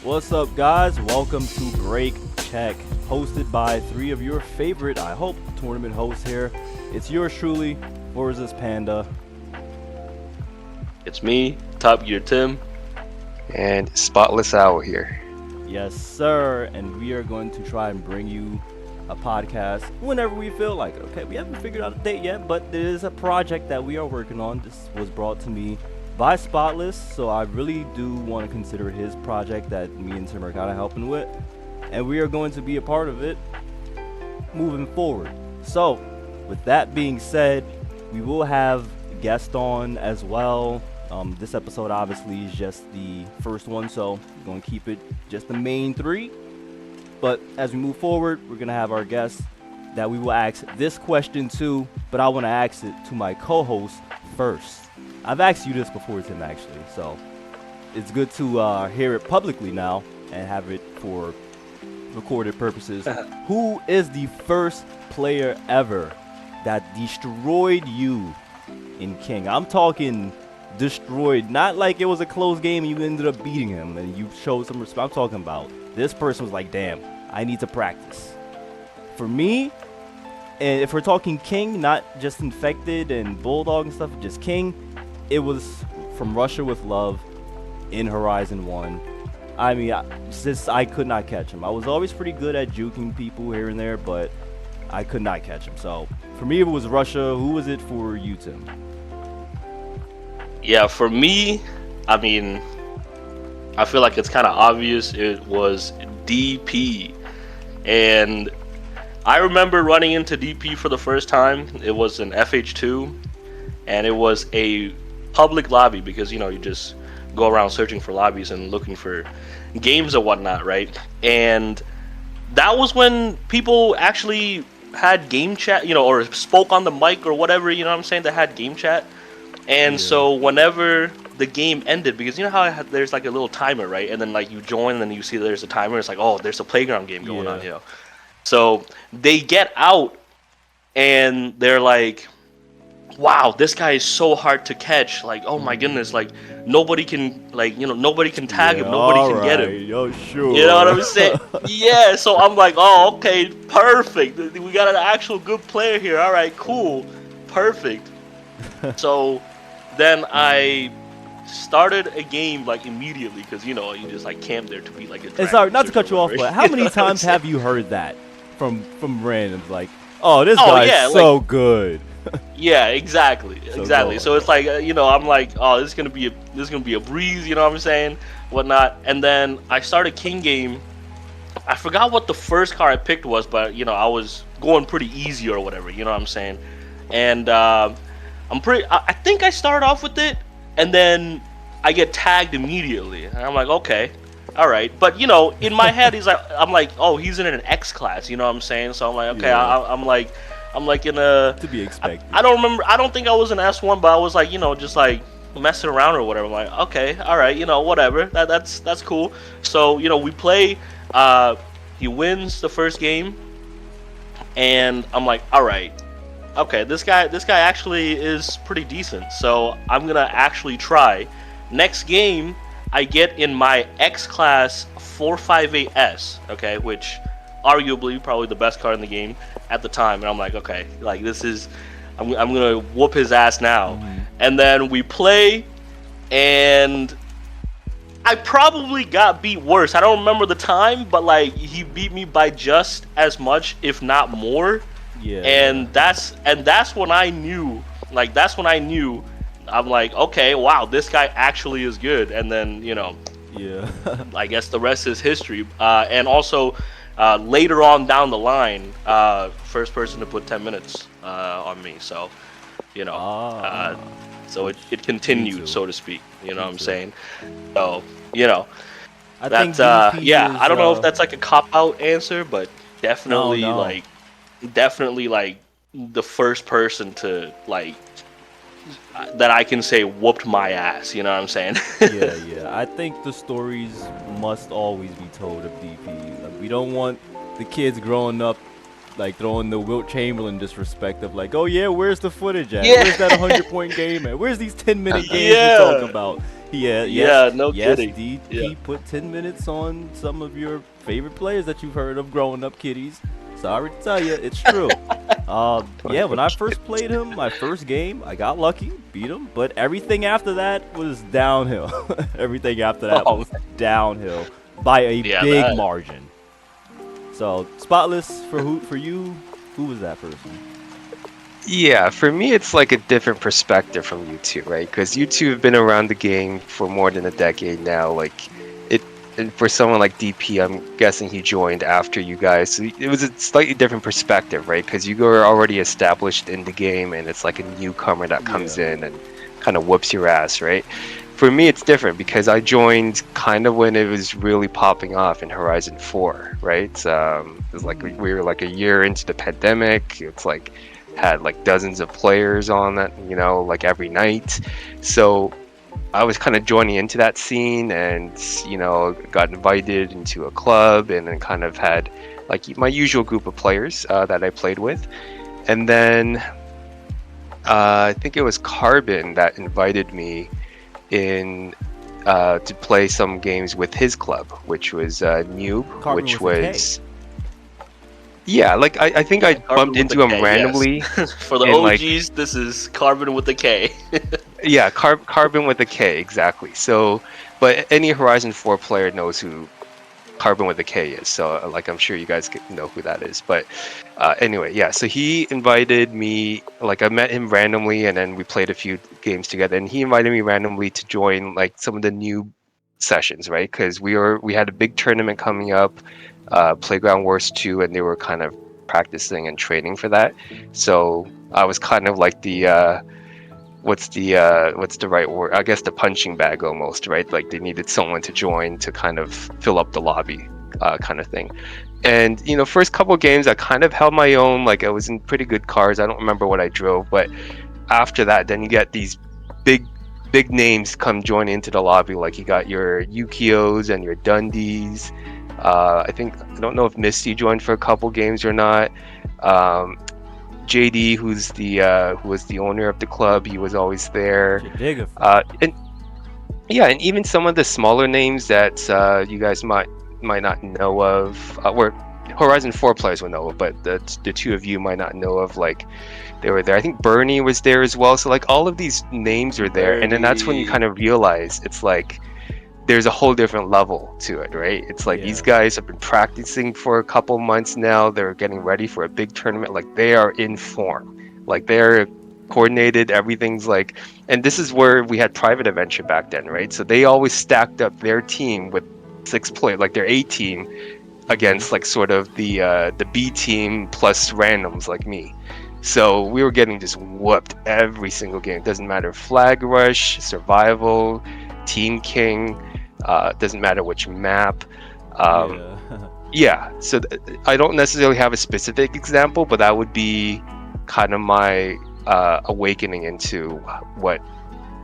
What's up, guys? Welcome to Break Check, hosted by three of your favorite, I hope, tournament hosts here. It's yours truly, Forza's Panda. It's me, Top Gear Tim. And Spotless Owl here. Yes, sir. And we are going to try and bring you a podcast whenever we feel like it. Okay, we haven't figured out a date yet, but there is a project that we are working on. This was brought to me by Spotless, so I really do want to consider his project that me and Tim are kind of helping with, and we are going to be a part of it moving forward. So, with that being said, we will have guests on as well. This episode obviously is just the first one, so we're going to keep it just the main three. But as we move forward, we're going to have our guests that we will ask this question to, but I want to ask it to my co-host first. I've asked you this before, Tim, actually, so it's good to hear it publicly now and have it for recorded purposes. Who is the first player ever that destroyed you in King? I'm talking destroyed, not like it was a close game and you ended up beating him and you showed some respect. I'm talking about this person was like, damn, I need to practice. For me, and if we're talking King, not just Infected and Bulldog and stuff, just King, it was from Russia with Love in Horizon 1. I mean, I could not catch him. I was always pretty good at juking people here and there, but I could not catch him. So for me, it was Russia. Who was it for you, Tim? Yeah, for me, I mean, I feel like it's kind of obvious. It was DP. And I remember running into DP for the first time. It was an FH2, and it was a public lobby because, you know, you just go around searching for lobbies and looking for games or whatnot, right? And that was when people actually had game chat, you know, or spoke on the mic or whatever, you know what I'm saying? They had game chat. And so whenever the game ended, because you know how there's like a little timer, right? And then like you join and then you see there's a timer. It's like, oh, there's a playground game going on, you know? So they get out and they're like, wow, this guy is so hard to catch. Like, oh my goodness, like nobody can, like, you know, nobody can tag him, nobody can get him. Yo, sure. You know what I'm saying? Yeah, so I'm like, oh, okay, perfect. We got an actual good player here. All right, cool, perfect. So then I started a game like immediately because, you know, you just like camp there to be like a dragon. Sorry, not to cut you off, but how many times have you heard that from randoms? Like, oh, this guy's so good. Yeah, exactly. So it's like, you know, I'm like, oh, this is gonna be a breeze, you know what I'm saying, whatnot. And then I started King game. I forgot what the first car I picked was, but you know, I was going pretty easy or whatever, you know what I'm saying. And I think I started off with it, and then I get tagged immediately, and I'm like, okay, all right. But you know, in my head, I'm like, oh, he's in an X class, you know what I'm saying. So I'm like, okay, I'm like in a, to be expected. I don't remember. I don't think I was an S1, but I was like, you know, just like messing around or whatever. I'm like, okay, all right, you know, whatever. That's cool. So you know, we play. He wins the first game, and I'm like, all right, okay, this guy actually is pretty decent. So I'm gonna actually try. Next game, I get in my X class 458S. Okay, which arguably probably the best car in the game at the time, and I'm like, okay, like this is, I'm gonna whoop his ass now. And then we play, and I probably got beat worse. I don't remember the time, but like he beat me by just as much, if not more. Yeah. And that's when I knew, I'm like, okay, wow, this guy actually is good. And then, you know, I guess the rest is history. And also, later on down the line, first person to put 10 minutes on me. So, you know, so it continued, so to speak. You know what I'm saying? So, you know, I don't know if that's like a cop-out answer, but definitely definitely like the first person to like that I can say whooped my ass, you know what I'm saying? yeah. I think the stories must always be told of DP. Like, we don't want the kids growing up like throwing the Wilt Chamberlain disrespect of like, oh yeah, where's the footage at? Where's that 100-point game at? Where's these 10-minute games you're talking about? Yeah, Yeah, no yes, kidding. Yeah. DP put 10 minutes on some of your favorite players that you've heard of growing up, kiddies. Sorry to tell you, it's true. Yeah, when I first played him, my first game, I got lucky, beat him, but everything after that was downhill. Everything after that Oh, was downhill by a yeah, big that. margin. So, Spotless, for you, who was that person? Yeah, for me, it's like a different perspective from you two, right? Because you two have been around the game for more than a decade now. Like, it, and for someone like DP, I'm guessing he joined after you guys. So it was a slightly different perspective, right? Because you were already established in the game, and it's like a newcomer that comes Yeah. in and kind of whoops your ass, right? For me, it's different because I joined kind of when it was really popping off in Horizon 4, right? It was like we were like a year into the pandemic. It's like had like dozens of players on that, like every night. So I was kind of joining into that scene and, got invited into a club and then kind of had like my usual group of players that I played with. And then I think it was Carbon that invited me in to play some games with his club, which was Noob, Carbon which with a K. was. Yeah, like I think I Carbon bumped with the into him K, yes. randomly For the in like OGs, this is Carbon with the K. yeah, Carbon with a K, exactly. So, but any Horizon 4 player knows who Carbon with a K is. So, like, I'm sure you guys know who that is. But anyway, yeah. So he invited me. Like, I met him randomly, and then we played a few games together. And he invited me randomly to join like some of the new sessions, right? Because we had a big tournament coming up, Playground Wars 2, and they were kind of practicing and training for that. So I was kind of like the what's the right word? I guess the punching bag almost, right? Like they needed someone to join to kind of fill up the lobby, kind of thing. And first couple games I kind of held my own. Like I was in pretty good cars. I don't remember what I drove, but after that, then you get these big big names come join into the lobby. Like you got your Yukios and your Dundees. I don't know if Misty joined for a couple games or not. JD, who was the owner of the club, he was always there. And yeah, and even some of the smaller names that you guys might not know of, or Horizon 4 players will know, but the two of you might not know of. Like they were there. I think Bernie was there as well. So like all of these names are there, and then that's when you Bernie. kind of realize it's like there's a whole different level to it, right? It's like these guys have been practicing for a couple months now. They're getting ready for a big tournament. Like they are in form. Like they're coordinated. Everything's like, and this is where we had private adventure back then, right? So they always stacked up their team with 6 players, like their A team, against like sort of the B team plus randoms like me. So we were getting just whooped every single game. It doesn't matter flag rush, survival, team king. Doesn't matter which map. Yeah, so I don't necessarily have a specific example, but that would be kind of my awakening into what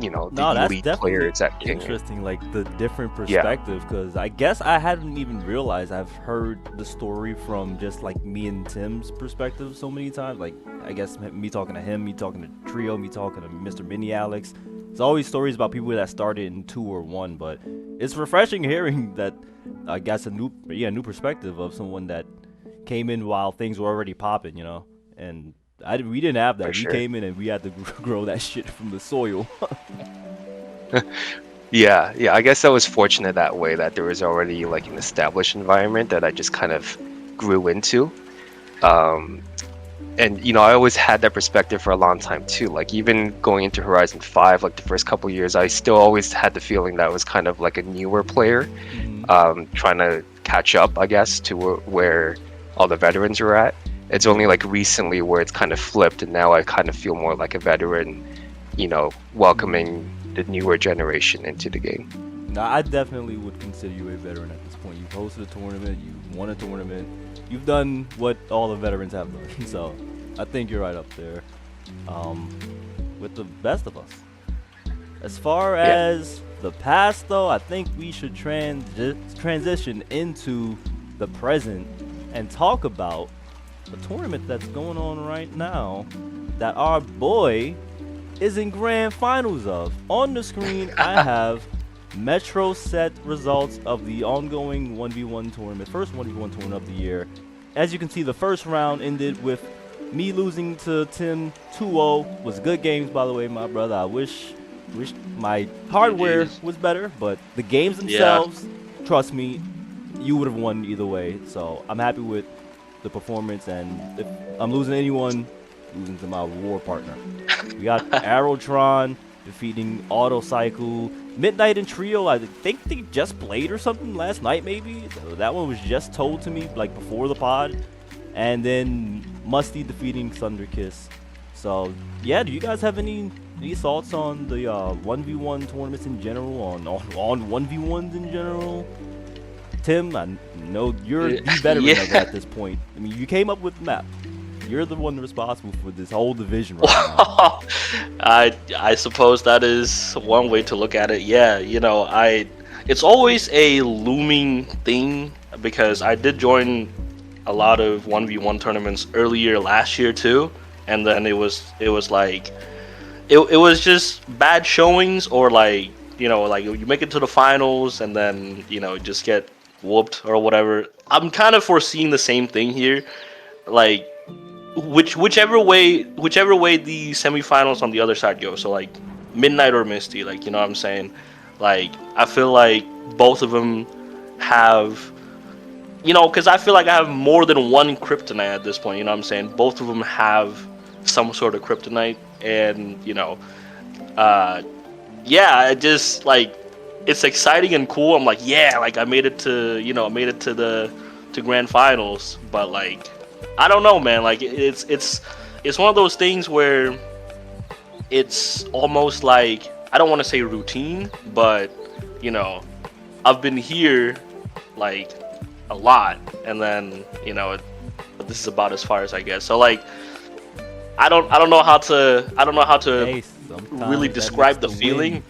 the That's elite definitely players at King. interesting, like the different perspective, because I guess I hadn't even realized I've heard the story from just like me and Tim's perspective so many times. Like I guess me talking to him, me talking to Trio, me talking to Mr. Mini Alex. It's always stories about people that started in 2 or 1, but it's refreshing hearing that. I guess a new perspective of someone that came in while things were already popping, and we didn't have that. For We sure. came in and we had to grow that shit from the soil. Yeah, I guess I was fortunate that way, that there was already like an established environment that I just kind of grew into. And I always had that perspective for a long time too. Like even going into Horizon 5, like the first couple years, I still always had the feeling that I was kind of like a newer player, trying to catch up, I guess, to where all the veterans are at. It's only like recently where it's kind of flipped, and now I kind of feel more like a veteran, welcoming the newer generation into the game. Now, I definitely would consider you a veteran at this point. You've hosted a tournament, you've won a tournament, you've done what all the veterans have done. So I think you're right up there with the best of us. As far as the past, though, I think we should transition into the present and talk about a tournament that's going on right now that our boy is in grand finals of. On the screen, I have METROCET results of the ongoing 1v1 tournament, first 1v1 tournament of the year. As you can see, the first round ended with me losing to Tim 2-0. Was good games, by the way, my brother. I wish my hardware GGs. was better, but the games Yeah. themselves, trust me, you would have won either way. So I'm happy with the performance, and if I'm losing to anyone, losing to my war partner. We got Aerotron defeating Autocycle. Midnight and Trio, I think they just played or something last night, maybe. So that one was just told to me like before the pod. And then Musty defeating Thunderkiss. So yeah, do you guys have any thoughts on the 1v1 tournaments in general, on 1v1s in general? Tim, I know you're the veteran of it Yeah. at this point. I mean, you came up with the map. You're the one responsible for this whole division right now. I suppose that is one way to look at it. Yeah, it's always a looming thing because I did join a lot of 1v1 tournaments earlier last year too, and then it was like it was just bad showings, or like like you make it to the finals and then just get whooped or whatever. I'm kind of foreseeing the same thing here, like whichever way the semifinals on the other side go. So like Midnight or Misty, like what I'm saying. Like I feel like both of them have, because I feel like I have more than one kryptonite at this point. You know what I'm saying? Both of them have some sort of kryptonite, and yeah, I just like it's exciting and cool. I'm like, yeah, like I made it to, I made it to grand finals, but like I don't know, man. Like it's one of those things where it's almost like, I don't want to say routine, but I've been here like a lot, and then but this is about as far as I get. So like I don't know how to Hey, sometimes really that describe makes the feeling.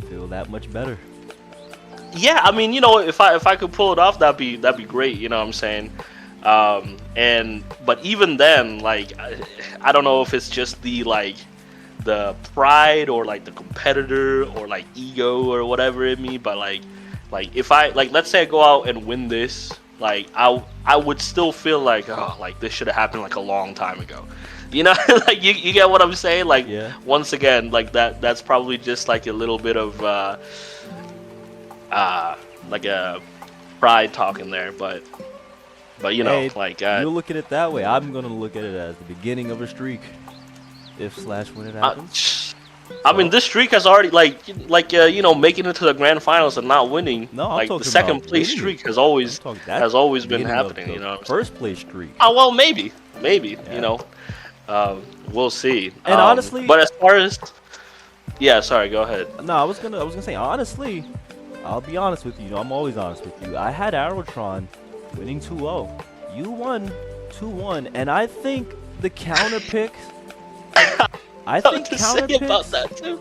feel that much better. Yeah, I mean, if I could pull it off, that'd be great. You know what I'm saying? But even then, like I don't know if it's just the pride, or like the competitor, or like ego, or whatever in me. But like if I, like, let's say I go out and win this, like I would still feel like, oh, like this should have happened like a long time ago. Like you get what I'm saying? Like Yeah. once again, like that's probably just like a little bit of like a pride talking there, but Hey, like you look at it that way. I'm gonna look at it as the beginning of a streak, if slash when it happens. I mean, this streak has already making it to the grand finals and not winning. No, I'm Like the talking second about place winning streak it. has always I'm talking- that's been beginning of happening. the You know, what I'm first place streak. saying? Well, maybe, Yeah. we'll see. And honestly- but as far as, yeah, sorry, go ahead. No, I was gonna say honestly, I'll be honest with you. I'm always honest with you. I had Aerotron winning 2-0. You won 2-1, and I think the counter picks. I think to counter say about picks that too.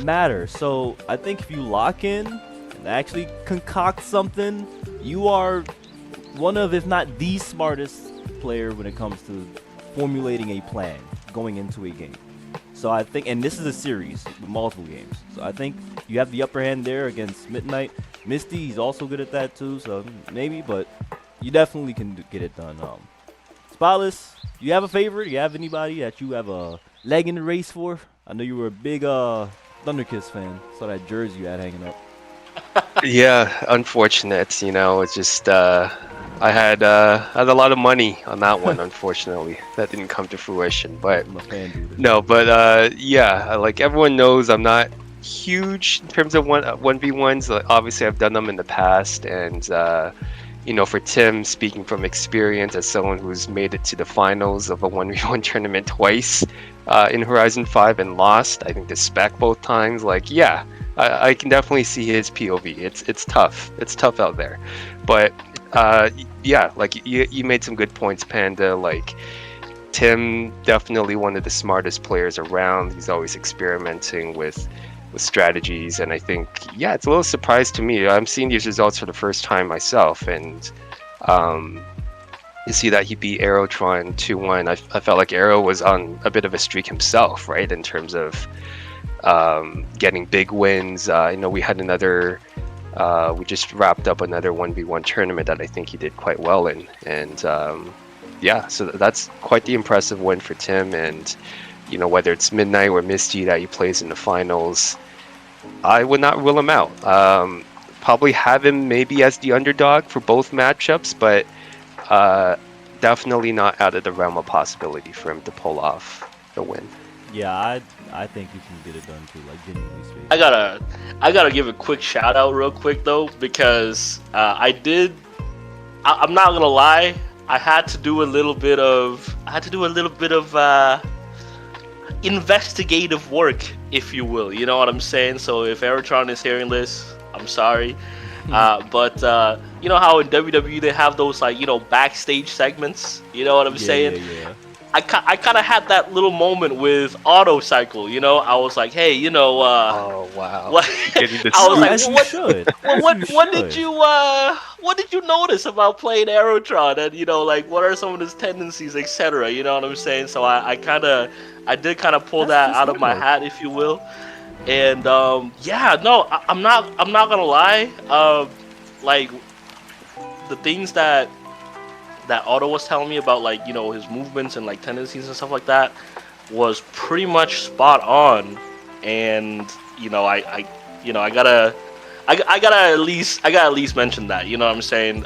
matter. So I think if you lock in and actually concoct something, you are one of, if not the smartest player when it comes to formulating a plan going into a game. So I think, and this is a series with multiple games. So I think you have the upper hand there against Midnight. Misty, he's also good at that too. So maybe, but you definitely can get it done. Spotless, you have a favorite? You have anybody that you have a leg in the race for? I know you were a big Thunderkiss fan. Saw that jersey you had hanging up. Yeah, unfortunate. It's just I had a lot of money on that one. Unfortunately, that didn't come to fruition. But I'm a fan, dude. no, but yeah, like everyone knows, I'm not huge in terms of 1v1s. Obviously, I've done them in the past, and for Tim, speaking from experience as someone who's made it to the finals of a 1v1 tournament twice in Horizon 5 and lost, I think the spec both times, like, yeah, I can definitely see his POV. It's tough. It's tough out there. But yeah, like you made some good points, Panda. Like Tim, definitely one of the smartest players around. He's always experimenting with strategies, and I think, yeah, it's a little surprise to me. I'm seeing these results for the first time myself, and you see that he beat Aerotron 2-1. I felt like Aero was on a bit of a streak himself, right, in terms of getting big wins. I know we had another. We just wrapped up another 1v1 tournament that I think he did quite well in, and yeah, so that's quite the impressive win for Tim. And you know, whether it's Midnight or Misty that he plays in the finals, I would not rule him out. Probably have him maybe as the underdog for both matchups, but definitely not out of the realm of possibility for him to pull off the win. Yeah, I think you can get it done too. Like genuinely speaking. I gotta give a quick shout out real quick though, because I'm not gonna lie, I had to do a little bit of investigative work, if you will. You know what I'm saying? So if Erotron is hearing this, I'm sorry. But you know how in WWE they have those, like, you know, backstage segments? You know what I'm saying? Yeah. I kind of had that little moment with Auto Cycle. You know, I was like, hey, you know, Oh wow! what? Getting the I was like, As you what? should. What did you notice about playing Aerotron, and you know, like, what are some of his tendencies, etc. You know what I'm saying? So I did kind of pull That's that just out of my homework. hat, if you will. And yeah, no, I'm not gonna lie. Like, the things that Otto was telling me about, like, you know, his movements and like tendencies and stuff like that, was pretty much spot on. And you know, I gotta at least mention that. You know what I'm saying?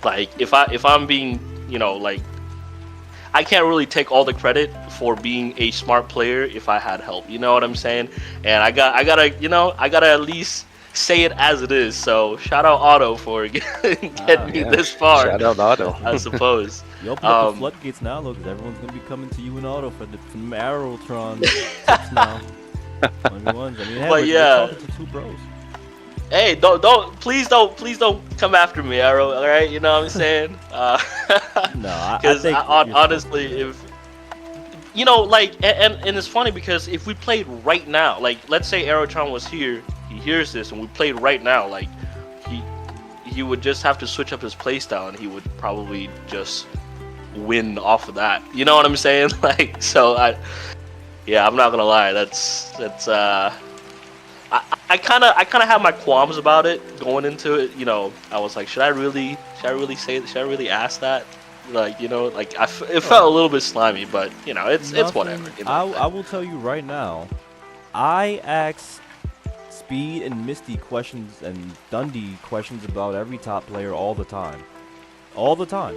Like, if I'm being, you know, like, I can't really take all the credit for being a smart player if I had help. You know what I'm saying? And I gotta at least say it as it is. So shout out Otto for getting me Yeah. this far, Shout out Otto. I suppose. You open up the floodgates now, though, because everyone's gonna be coming to you in auto for the Aerotron tips now. 1v1s. I mean, hey, But we're yeah. talking to two bros. Hey, please don't come after me, Arrow. All right, you know what I'm saying? No, I Because think you're honestly, if you know, like, and it's funny because if we played right now, like, let's say Aerotron was here, he hears this, and we played right now, like, he would just have to switch up his playstyle, and he would probably just win off of that. You know what I'm saying? Like, so I'm not gonna lie, that's I kind of have my qualms about it going into it. You know, I was like, should I really say it? Should I really ask that? Like, you know, like, it felt a little bit slimy, but you know, it's whatever. You know? I will tell you right now, I ask Speed and Misty questions and Dundee questions about every top player all the time. All the time.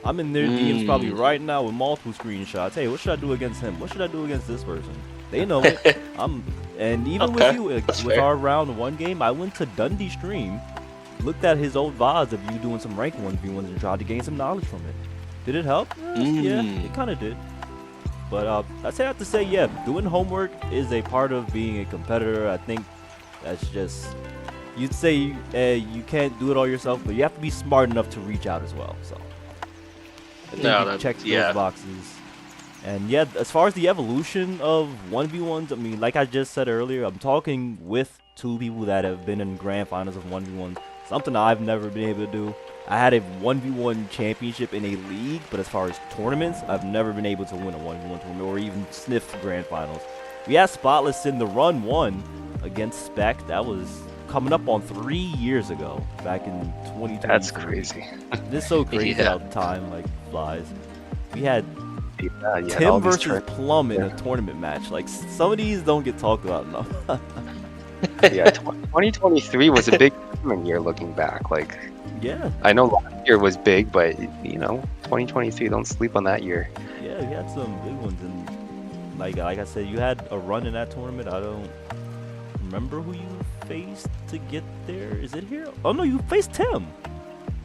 I'm in their DMs probably right now with multiple screenshots. Hey, what should I do against him? What should I do against this person? They know it. And even with you, with fair. our round one game, I went to Dundee's stream, looked at his old VODs of you doing some rank 1v1s and tried to gain some knowledge from it. Did it help? Yeah, it kind of did. But I have to say, yeah, doing homework is a part of being a competitor. I think that's just, you'd say you can't do it all yourself, but you have to be smart enough to reach out as well. So I think you checked those boxes. And yeah, as far as the evolution of 1v1s, I mean, like I just said earlier, I'm talking with two people that have been in grand finals of 1v1s, something I've never been able to do. I had a 1v1 championship in a league, but as far as tournaments, I've never been able to win a 1v1 tournament or even sniff grand finals. We had Spotless in the run 1 against Spec. That was coming up on 3 years ago, back in 2020. That's crazy. This is so crazy how time like flies. We had Tim versus Plum in a tournament match. Like, some of these don't get talked about enough. Yeah, 2023 was a big tournament year looking back. Like, yeah, I know last year was big, but you know, 2023, don't sleep on that year. Yeah, we had some big ones, and like I said, you had a run in that tournament. I don't remember who you faced to get there. Is it here? Oh no, you faced Tim.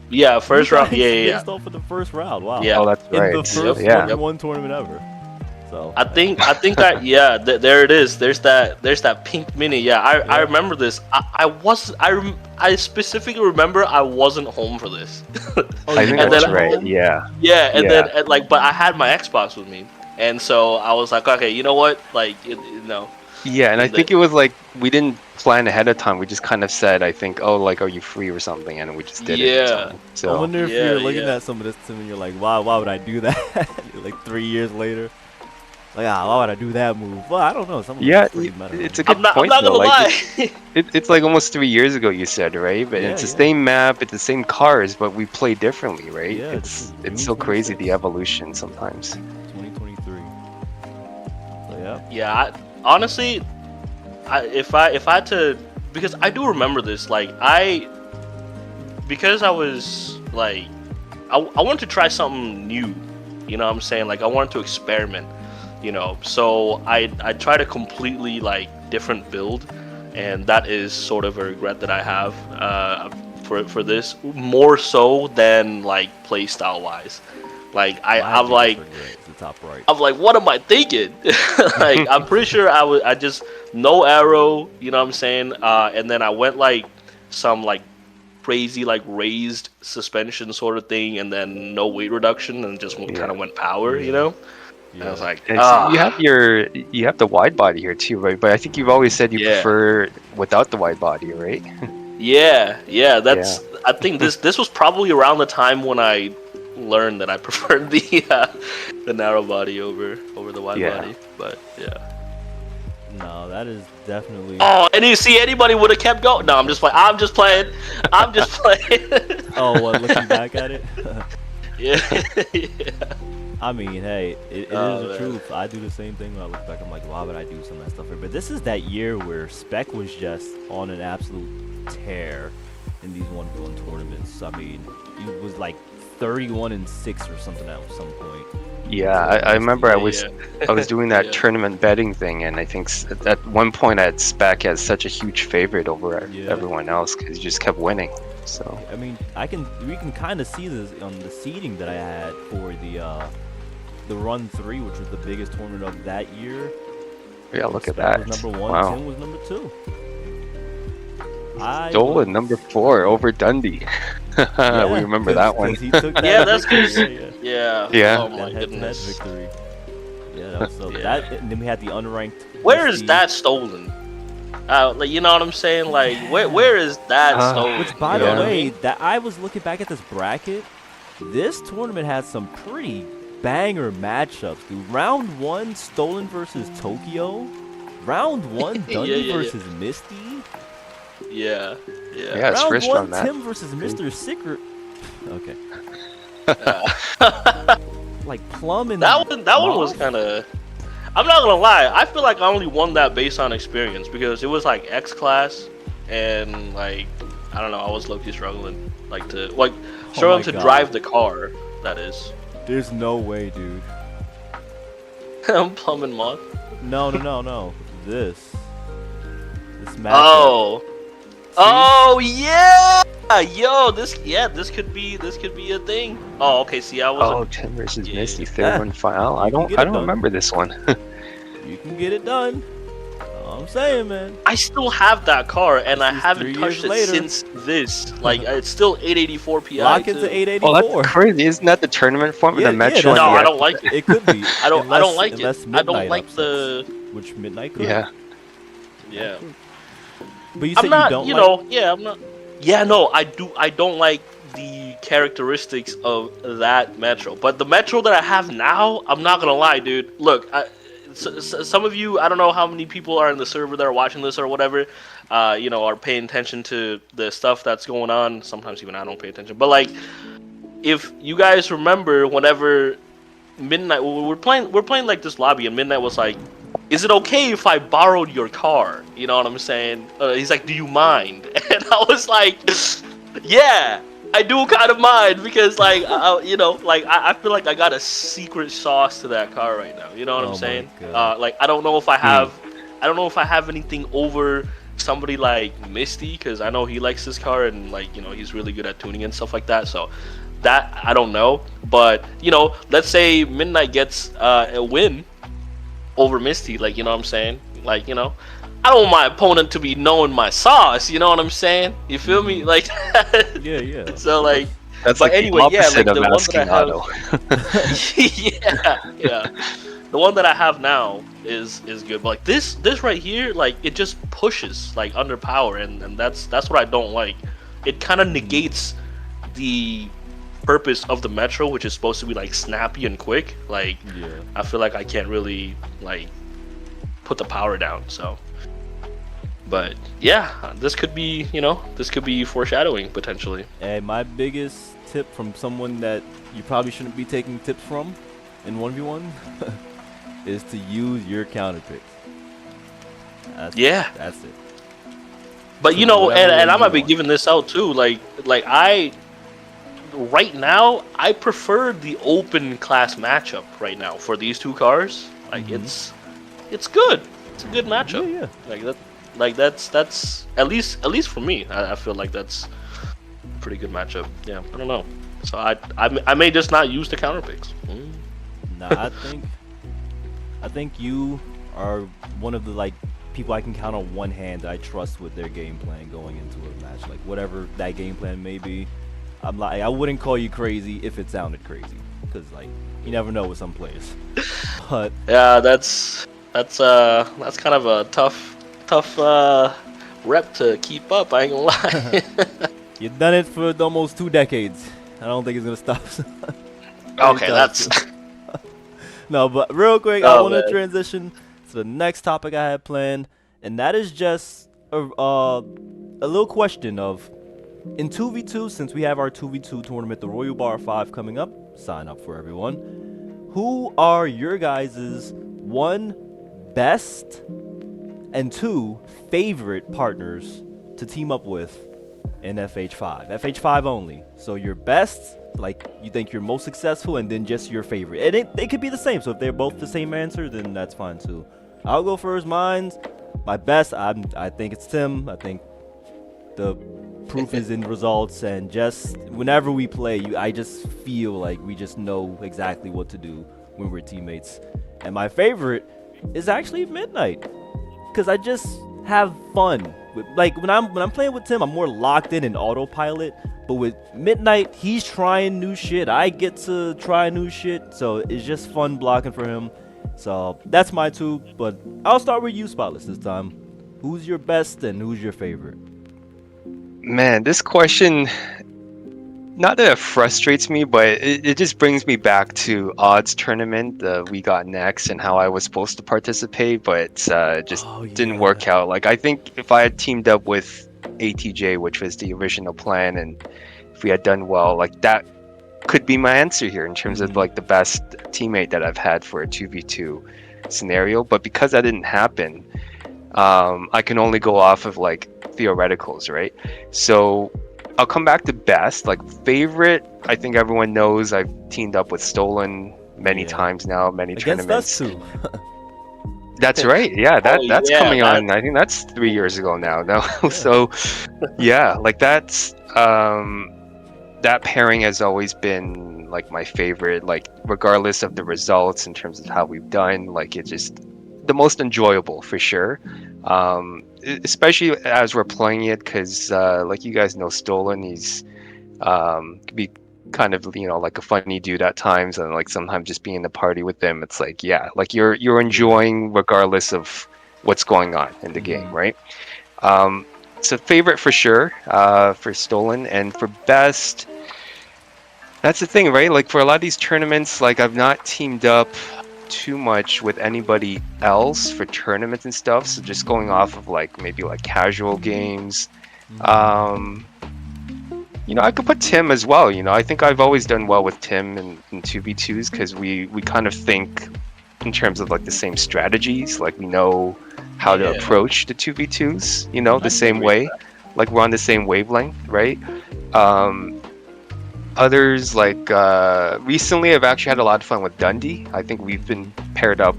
Yeah, first round. Yeah. Faced off in the first round. Wow. Yeah. Oh, that's right. In the first 1v1 tournament ever. So I think that there it is. There's that pink mini. Yeah, I remember this. I specifically remember I wasn't home for this. I think that's right. Yeah. Yeah, and then but I had my Xbox with me, and so I was like, okay, you know what, like, you know. Yeah, and I think it was like we didn't plan ahead of time. We just kind of said, I think, oh, like, are you free or something, and we just did it. So I wonder if you're looking at some of this and you're like, why would I do that? Like 3 years later. Like, why would I do that move? Well, I don't know. Some of them Yeah, are pretty meta. it's a I'm good not. I'm point not though. gonna Like lie. it's like almost 3 years ago you said, right? But Yeah, it's the yeah. same map, it's the same cars, but we play differently, right? Yeah, this is It's June so crazy the 26th, evolution sometimes. 2023. So, yeah. Yeah. Honestly, if I had to, because I do remember this. Like because I was like, I wanted to try something new. You know what I'm saying? Like I wanted to experiment. So I tried a completely like different build, and that is sort of a regret that I have for this, more so than like play style wise. Like My I'm biggest like regret is the top right. what am I thinking? Like I'm pretty sure I just no arrow, you know what I'm saying? And then I went like some like crazy like raised suspension sort of thing, and then no weight reduction, and just Yeah. kind of went power, you know? And I was Yeah. like, And so you have the wide body here too, right? But I think you've always said you yeah, prefer without the wide body, right? yeah. Yeah. I think this was probably around the time when I learned that I preferred the narrow body over the wide Yeah. body. But yeah. No, that is definitely. Oh, and you see, anybody would have kept going. No, I'm just playing. I'm just playing. I'm just playing. Oh, what? Looking back at it. Yeah. Yeah. I mean, hey, it Oh, is the man. truth. I do the same thing when I look back. I'm like, why would I do some of that stuff here? But this is that year where Spec was just on an absolute tear in these 1v1 tournaments. I mean, it was like 31-6 or something at some point. Yeah, I remember I was Yeah. doing that Yeah. tournament betting thing, and I think at one point I had Spec as such a huge favorite over Yeah. everyone else because he just kept winning. So I mean, we can kind of see this on the seeding that I had for the Run 3, which was the biggest tournament of that year. yeah, look at Spec that. was number 1, Wow. Tim was number 2. I Dolan was- number 4 over Dundee. Yeah, We remember 'cause- that one. 'cause he took that Yeah, that's victory, because. yeah, Yeah. Yeah. Oh my that head-to-head goodness. victory. Yeah, that was so. Yeah. That and then we had the unranked. Where is Misty, that stolen? Like, you know what I'm saying? Like, where is that stolen? Which, by You know the what I way, mean? that I was looking back at this bracket. This tournament had some pretty banger matchups, dude. Round 1, Stolen versus Tokyo. Round 1, Yeah, Dundee yeah, yeah. versus Misty. Yeah. Yeah. Yeah, it's Round first 1, on that. Tim versus Mr. Secret. Okay. Like Plum and That one was Moth? kind of. I'm not gonna lie. I feel like I only won that based on experience because it was like X class, and like I don't know. I was low-key struggling, struggling to God. drive the car. That is. There's no way, dude. I'm plumbing mod. No. This matchup. Oh. See? Oh yeah. Yo, this could be a thing. Oh, okay. See, I was. Oh, Tim versus Yeah. Misty, Yeah. third one final. I don't get it done. remember this one. You can get it done. All I'm saying, man. I still have that car, and I This is haven't 3 touched years it later. since this. Like, it's still 884 pi. Lock into too. 884. Oh, that's crazy. Isn't that the tournament form? Yeah, the yeah, Metro? that's- No, and I the- don't like it. It could be. I don't Unless- like it. unless I don't Midnight like upsets, the. which Midnight could. Yeah. Yeah. But you said I'm not. you don't You like. know. Yeah, I'm not. Yeah, no, I do. I don't like the characteristics of that Metro, but the Metro that I have now, I'm not gonna lie, dude. Look, some of you, I don't know how many people are in the server that are watching this or whatever, are paying attention to the stuff that's going on. Sometimes even I don't pay attention, but like, if you guys remember, whenever Midnight, we're playing like this lobby, and Midnight was like, "Is it okay if I borrowed your car?" You know what I'm saying? He's like, "Do you mind?" And I was like, "Yeah, I do kind of mind because, like, I feel like I got a secret sauce to that car right now. You know what Oh I'm my saying? God. Like, I don't know if I have anything over somebody like Misty, because I know he likes this car and like he's really good at tuning and stuff like that. So that I don't know, but let's say Midnight gets a win over Misty, like, you know what I'm saying? Like, I don't want my opponent to be knowing my sauce, you know what I'm saying? You feel me? Like, Yeah. so, like, That's but like anyway, the yeah, opposite like, of the one asking that I Otto. yeah. The one that I have now is good, but like this right here, like, it just pushes like under power, and that's what I don't like. It kind of negates the purpose of the Metro, which is supposed to be like snappy and quick, like Yeah. I feel like I can't really like put the power down. So, but yeah, this could be, this could be foreshadowing potentially. And my biggest tip from someone that you probably shouldn't be taking tips from in 1v1 is to use your counter picks. Yeah. That's it. But So you know, whatever and I you might be want. giving this out too. Like I right now, I prefer the open class matchup right now for these two cars. Like it's good. It's a good matchup. Yeah, yeah. That's at least for me. I feel like that's a pretty good matchup. Yeah, I don't know. So I may just not use the counter picks. Nah, I think you are one of the like people I can count on one hand that I trust with their game plan going into a match. Like whatever that game plan may be, I'm like I wouldn't call you crazy if it sounded crazy, because like you never know with some players. But Yeah, that's kind of a tough rep to keep up. I ain't gonna lie. you've done it for almost 2 decades. I don't think it's gonna stop. Okay, that's. No, but real quick, I Oh, want to man. transition to the next topic I had planned, and that is just a little question of, in 2v2, since we have our 2v2 tournament, the Royal Bar 5 coming up, sign up for everyone. Who are your guys' 1 best and 2 favorite partners to team up with in FH5? FH5 only. So your best, like you think you're most successful, and then just your favorite. And they could be the same. So if they're both the same answer, then that's fine too. I'll go first. My best, I think it's Tim. I think the proof is in results, and just whenever we play, I just feel like we just know exactly what to do when we're teammates. And my favorite is actually Midnight, because I just have fun. Like when I'm playing with Tim, I'm more locked in autopilot. But with Midnight, he's trying new shit. I get to try new shit, so it's just fun blocking for him. So that's my 2. But I'll start with you, Spotless, this time. Who's your best and who's your favorite? Man, this question, not that it frustrates me, but it just brings me back to odds tournament, the We Got Next, and how I was supposed to participate, but just didn't work out. Like, I think if I had teamed up with ATJ, which was the original plan, and if we had done well, like that could be my answer here in terms of like the best teammate that I've had for a 2v2 scenario. But because that didn't happen, I can only go off of like theoreticals, right? So I'll come back to best. Like favorite, I think everyone knows I've teamed up with Stolen many times now, many Against tournaments. us too. That's right. Yeah, that's yeah, coming on. I think that's 3 years ago now. No, so yeah, like that's that pairing has always been like my favorite. Like regardless of the results in terms of how we've done, like it's just the most enjoyable for sure. Especially as we're playing it, because like you guys know, Stolen, he's could be kind of like a funny dude at times, and like sometimes just being in the party with them, it's like like you're enjoying regardless of what's going on in the game, right? So favorite for sure for Stolen, and for best, that's the thing, right? Like for a lot of these tournaments, like I've not teamed up too much with anybody else for tournaments and stuff, so just going off of like maybe like casual games. I could put Tim as well. I think I've always done well with Tim in 2v2s, because we kind of think in terms of like the same strategies. Like we know how to approach the 2v2s, the same way. Like we're on the same wavelength, right? Others, like recently I've actually had a lot of fun with Dundee. I think we've been paired up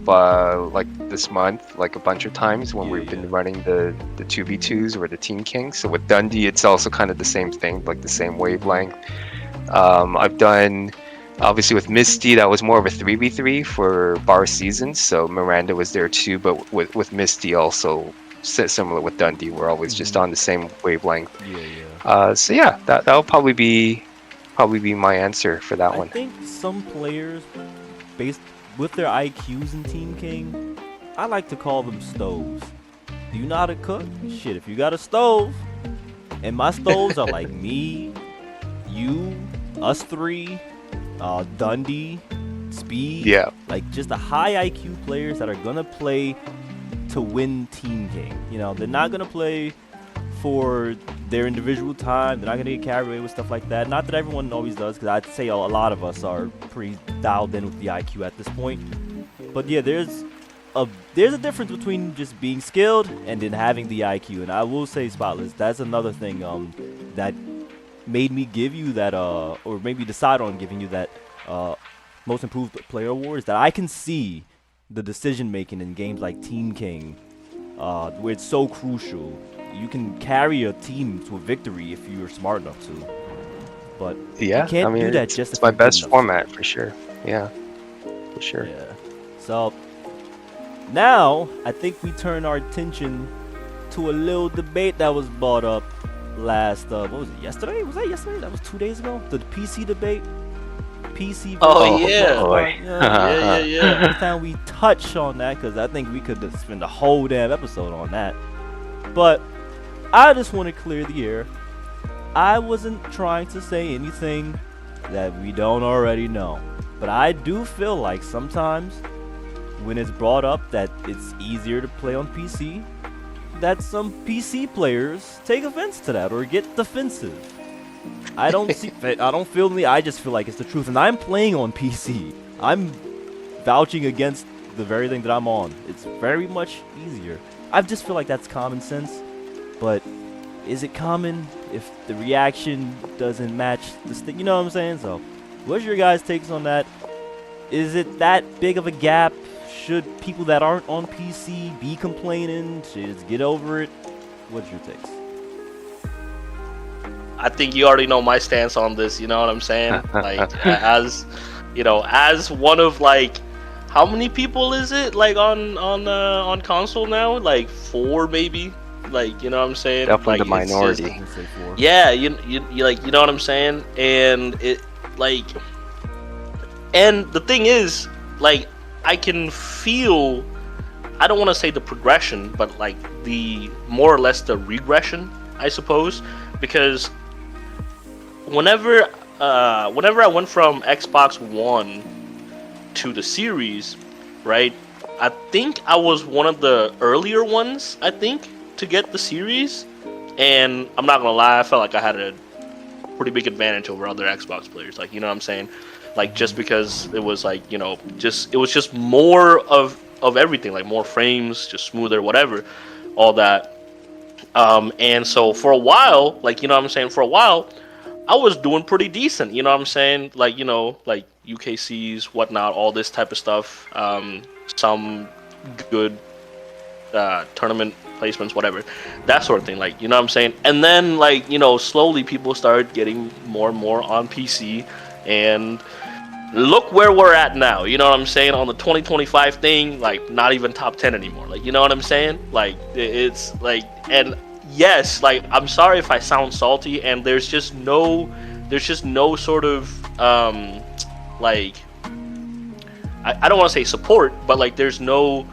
like this month like a bunch of times when we've been running the 2v2s or the Team King. So with Dundee, it's also kind of the same thing, like the same wavelength. I've done obviously with Misty, that was more of a 3v3 for bar seasons, so Miranda was there too. But with Misty also similar with Dundee, we're always just on the same wavelength. So yeah, that'll probably be my answer for that one. I think some players, based with their IQs in Team King, I like to call them stoves. Do you know how to cook? Shit, if you got a stove, and my stoves are like me, you, us three, Dundee, Speed, Yeah. like just the high IQ players that are gonna play to win Team King. You know, they're not gonna play for their individual time. They're not gonna get carried away with stuff like that. Not that everyone always does, because I'd say a lot of us are pretty dialed in with the IQ at this point. But yeah, there's a difference between just being skilled and then having the IQ. And I will say, Spotless, that's another thing that made me give you that or maybe decide on giving you that most improved player award, is that I can see the decision making in games like Team King, where it's so crucial. You can carry a team to a victory if you're smart enough to. But Yeah, you can't I mean, do that it's, just it's if my you're good best enough. format for sure. Yeah, for sure. Yeah. So now I think we turn our attention to a little debate that was brought up last. What was it? Yesterday? Was that yesterday? That was 2 days ago. The PC debate. PC. Oh, versus yeah. Xbox. Boy. Yeah. Next time we touch on that, because I think we could just spend a whole damn episode on that. But I just want to clear the air. I wasn't trying to say anything that we don't already know. But I do feel like sometimes when it's brought up that it's easier to play on PC, that some PC players take offense to that or get defensive. I don't see. I don't feel me. I just feel like it's the truth, and I'm playing on PC. I'm vouching against the very thing that I'm on. It's very much easier. I just feel like that's common sense, but is it common if the reaction doesn't match this thing? You know what I'm saying? So, what's your guys' takes on that? Is it that big of a gap? Should people that aren't on PC be complaining? Should just get over it? What's your takes? I think you already know my stance on this. You know what I'm saying? Like, as you know, as one of like, how many people is it like on console now? Like 4 maybe. Like, you know what I'm saying? Definitely like, the it's minority. I'm gonna say 4. Yeah, you like, you know what I'm saying? And it like, and the thing is, like, I can feel, I don't want to say the progression, but like the more or less the regression, I suppose, because whenever I went from Xbox One to the series, right? I think I was one of the earlier ones, I think, to get the series, and I'm not gonna lie, I felt like I had a pretty big advantage over other Xbox players. Like, you know what I'm saying? Like, just because it was like, you know, it was just more of everything, like more frames, just smoother, whatever, all that. And so for a while, like, you know what I'm saying, for a while, I was doing pretty decent, you know what I'm saying? Like, you know, like UKCs, whatnot, all this type of stuff. Some good tournament placements, whatever, that sort of thing, like, you know what I'm saying? And then, like, you know, slowly people started getting more and more on PC, and look where we're at now, you know what I'm saying? On the 2025 thing, like, not even top 10 anymore, like, you know what I'm saying? Like, it's like, and yes, like, I'm sorry if I sound salty, and there's just no sort of like, I don't want to say support, but like, there's no,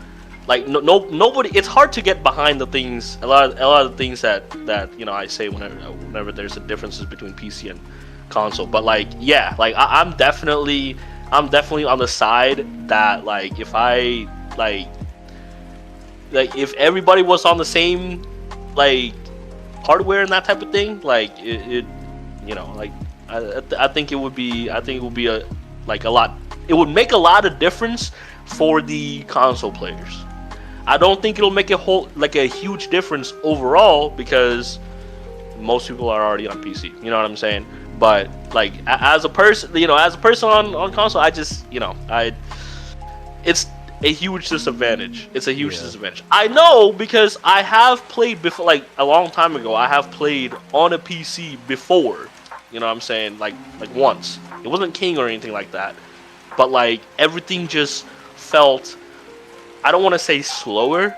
like, nobody. It's hard to get behind the things. A lot of the things that you know, I say whenever there's a differences between PC and console. But like, yeah, like, I'm definitely on the side that, like, if I like if everybody was on the same like hardware and that type of thing, like it you know, like, I think it would be a lot. It would make a lot of difference for the console players. I don't think it'll make a huge difference overall, because most people are already on PC. You know what I'm saying? But like, as a person on console, I just, you know, it's a huge disadvantage. It's a huge disadvantage. I know, because I have played before, like a long time ago. I have played on a PC before. You know what I'm saying? Like once. It wasn't King or anything like that. But like, everything just felt, I don't want to say slower,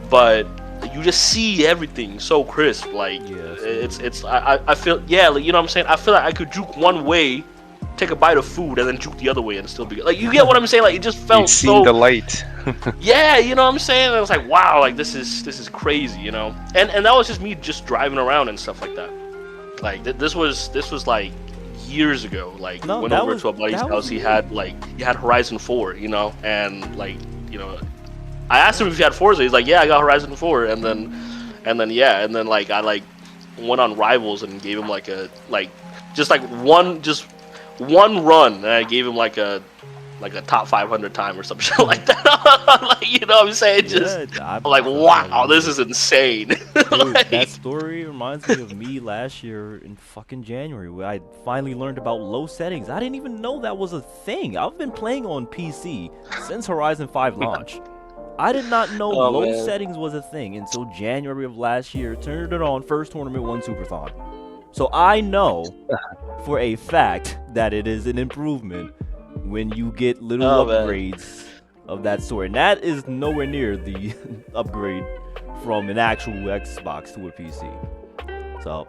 but you just see everything so crisp. Like, I feel, yeah, like, you know what I'm saying? I feel like I could juke one way, take a bite of food, and then juke the other way and still be like, you get what I'm saying? Like, it just felt You've seen the light. yeah, you know what I'm saying? And I was like, wow, like, this is crazy, you know? And that was just me just driving around and stuff like that. Like, this was like years ago. Like No, went that over was- to a buddy's that house. was He me. had Horizon 4, and like I asked him if he had Forza. He's like, yeah, I got Horizon 4, and then like I like went on Rivals and gave him just one run, and I gave him like a top 500 time or some shit like that. Like, you know what I'm saying? Just Yeah, I'm like, wow, this is insane. Dude, Like, that story reminds me of me last year in fucking January, where I finally learned about low settings. I didn't even know that was a thing. I've been playing on PC since Horizon 5 launch. I did not know Oh, low man. settings was a thing until January of last year. Turned it on, first tournament, won Superthon. So I know for a fact that it is an improvement when you get little Oh, man. upgrades of that sort. And that is nowhere near the upgrade from an actual Xbox to a PC. So,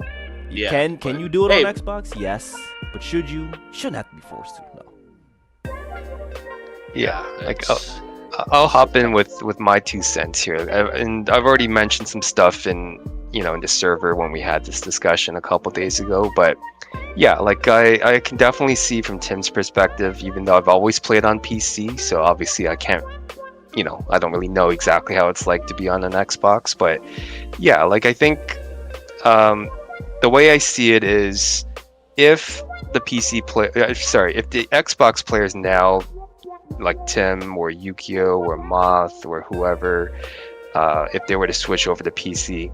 Yeah, can but- you do it hey. on Xbox? Yes. But should you? Shouldn't have to be forced to, no. Yeah, like It's- I'll hop in with my 2 cents here, and I've already mentioned some stuff in the server when we had this discussion a couple days ago. But yeah, like I can definitely see from Tim's perspective, even though I've always played on PC, so obviously I can't, I don't really know exactly how it's like to be on an Xbox. But yeah, like I think the way I see it is, if the if the Xbox players now, like Tim or Yukio or Moth or whoever, if they were to switch over to PC,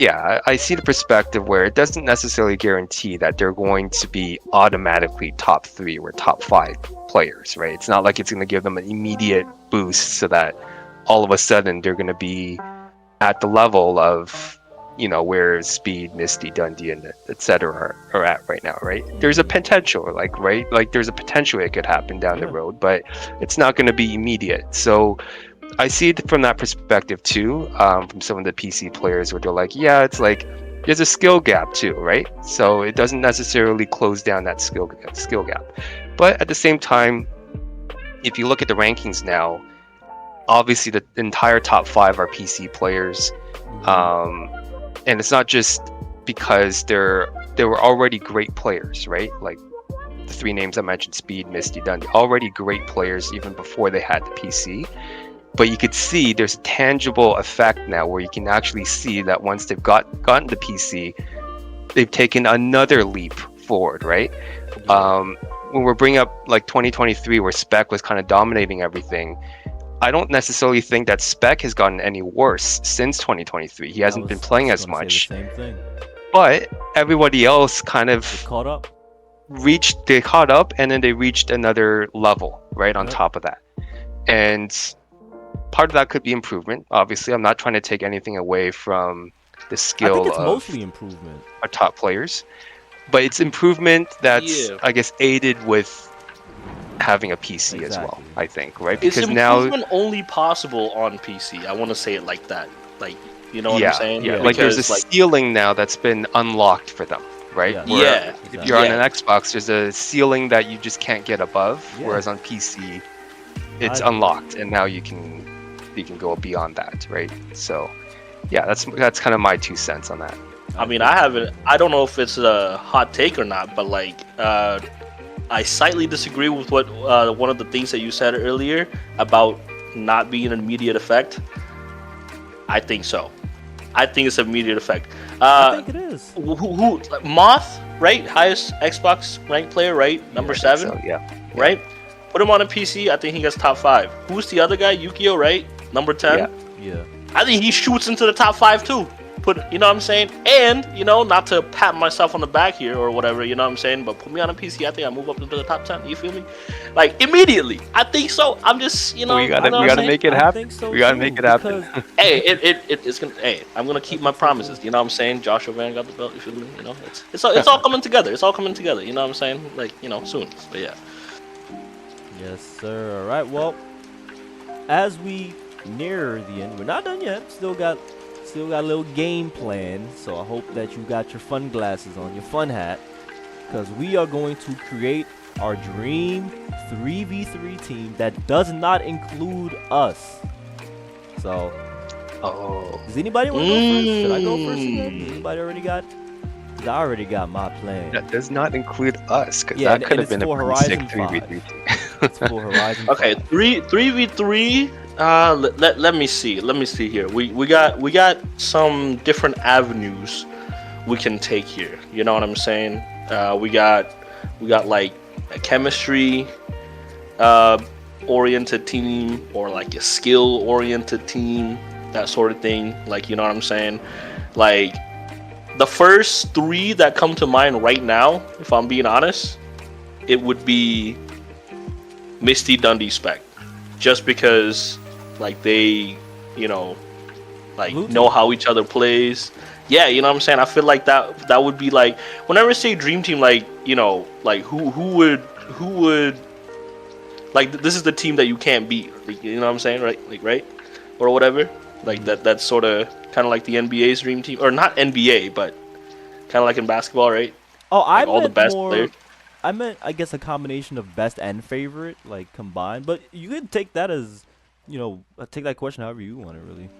yeah, I see the perspective where it doesn't necessarily guarantee that they're going to be automatically top 3 or top 5 players, right? It's not like it's going to give them an immediate boost so that all of a sudden they're going to be at the level of where Speed, Misty, Dundee, and etc. are at right now, right? There's a potential, right? There's a potential it could happen down the Yeah. road, but it's not going to be immediate. So I see it from that perspective too, from some of the PC players, where they're like, yeah, it's like there's a skill gap too, right? So it doesn't necessarily close down that skill gap. But at the same time, if you look at the rankings now, obviously the entire top 5 are PC players. And it's not just because they were already great players, right? Like the 3 names I mentioned, Speed, Misty, Dundee, already great players even before they had the PC. But you could see there's a tangible effect now where you can actually see that once they've gotten the PC, they've taken another leap forward, right? When we're bringing up like 2023, where Spec was kind of dominating everything, I don't necessarily think that Spec has gotten any worse since 2023. He hasn't been playing as much, Same thing. but everybody else kind They of caught up. they caught up, and then they reached another level right on Yep. top of that. And part of that could be improvement. Obviously, I'm not trying to take anything away from the I skill think it's of mostly improvement. our top players, but it's improvement that's, Yeah. I guess, aided with having a PC as well, Exactly. I think, right? It's Because now, improvement only possible on PC. I want to say it like that. Like, you know what yeah, I'm saying? yeah, Yeah. like there's a Because, like, ceiling now that's been unlocked for them, right? Yeah. Where Yeah. if you're on Yeah. an Xbox, there's a ceiling that you just can't get above, Yeah. whereas on PC, it's I- unlocked, and now you can go beyond that, right? So, yeah, that's kind of my 2 cents on that. I mean, I don't know if it's a hot take or not, but like, I slightly disagree with what one of the things that you said earlier about not being an immediate effect. I think so. I think it's an immediate effect. I think it is. Who Moth, right? Highest Xbox ranked player, right? Number Yeah, I think 7, so, yeah. right? Put him on a PC. I think he gets top 5. Who's the other guy? Yukio, right? Number 10. Yeah. Yeah. I think he shoots into the top 5 too. You know what I'm saying? And, not to pat myself on the back here or whatever, you know what I'm saying? But put me on a PC, I think I move up into the top 10. You feel me? Like, immediately. I think so. I'm just, We gotta you know what I'm saying? make it I happen. think so We gotta too, make it happen. because- Hey, it's gonna. Hey, I'm gonna keep my promises. You know what I'm saying? Joshua Van got the belt. You feel me? It's all coming together. It's all coming together. You know what I'm saying? Like, soon. But yeah. Yes, sir. All right. Well, as we near the end, we're not done yet. Still got a little game plan. So I hope that you got your fun glasses on, your fun hat, because we are going to create our dream 3v3 team that does not include us. So, Oh, does anybody want to go first? Should I go first again? Anybody already got 'Cause I already got my plan. That does not include us, because Yeah, that and, could and have it's been a for pretty sick Horizon 3v3 5. team. It's for Horizon Okay, 5. 3v3. Let me see. Let me see here. We got some different avenues we can take here. You know what I'm saying? We got like a chemistry uh, oriented team or like a skill oriented team, that sort of thing. Like, you know what I'm saying? Like the first three that come to mind right now, if I'm being honest, it would be Misty, Dundee, Spec, just because like they, you know, like Blue know team. how each other plays. Yeah, you know what I'm saying. I feel like that would be like whenever I say dream team, like, you know, like who would like this is the team that you can't beat. Like, you know what I'm saying, right? Like, right, or whatever. Like Mhm. that's sort of kind of like the NBA's dream team, or not NBA, but kind of like in basketball, right? Oh, I Like all the meant best players. more. I meant, I guess, a combination of best and favorite, like combined. But you could take that as, take that question however you want it, really.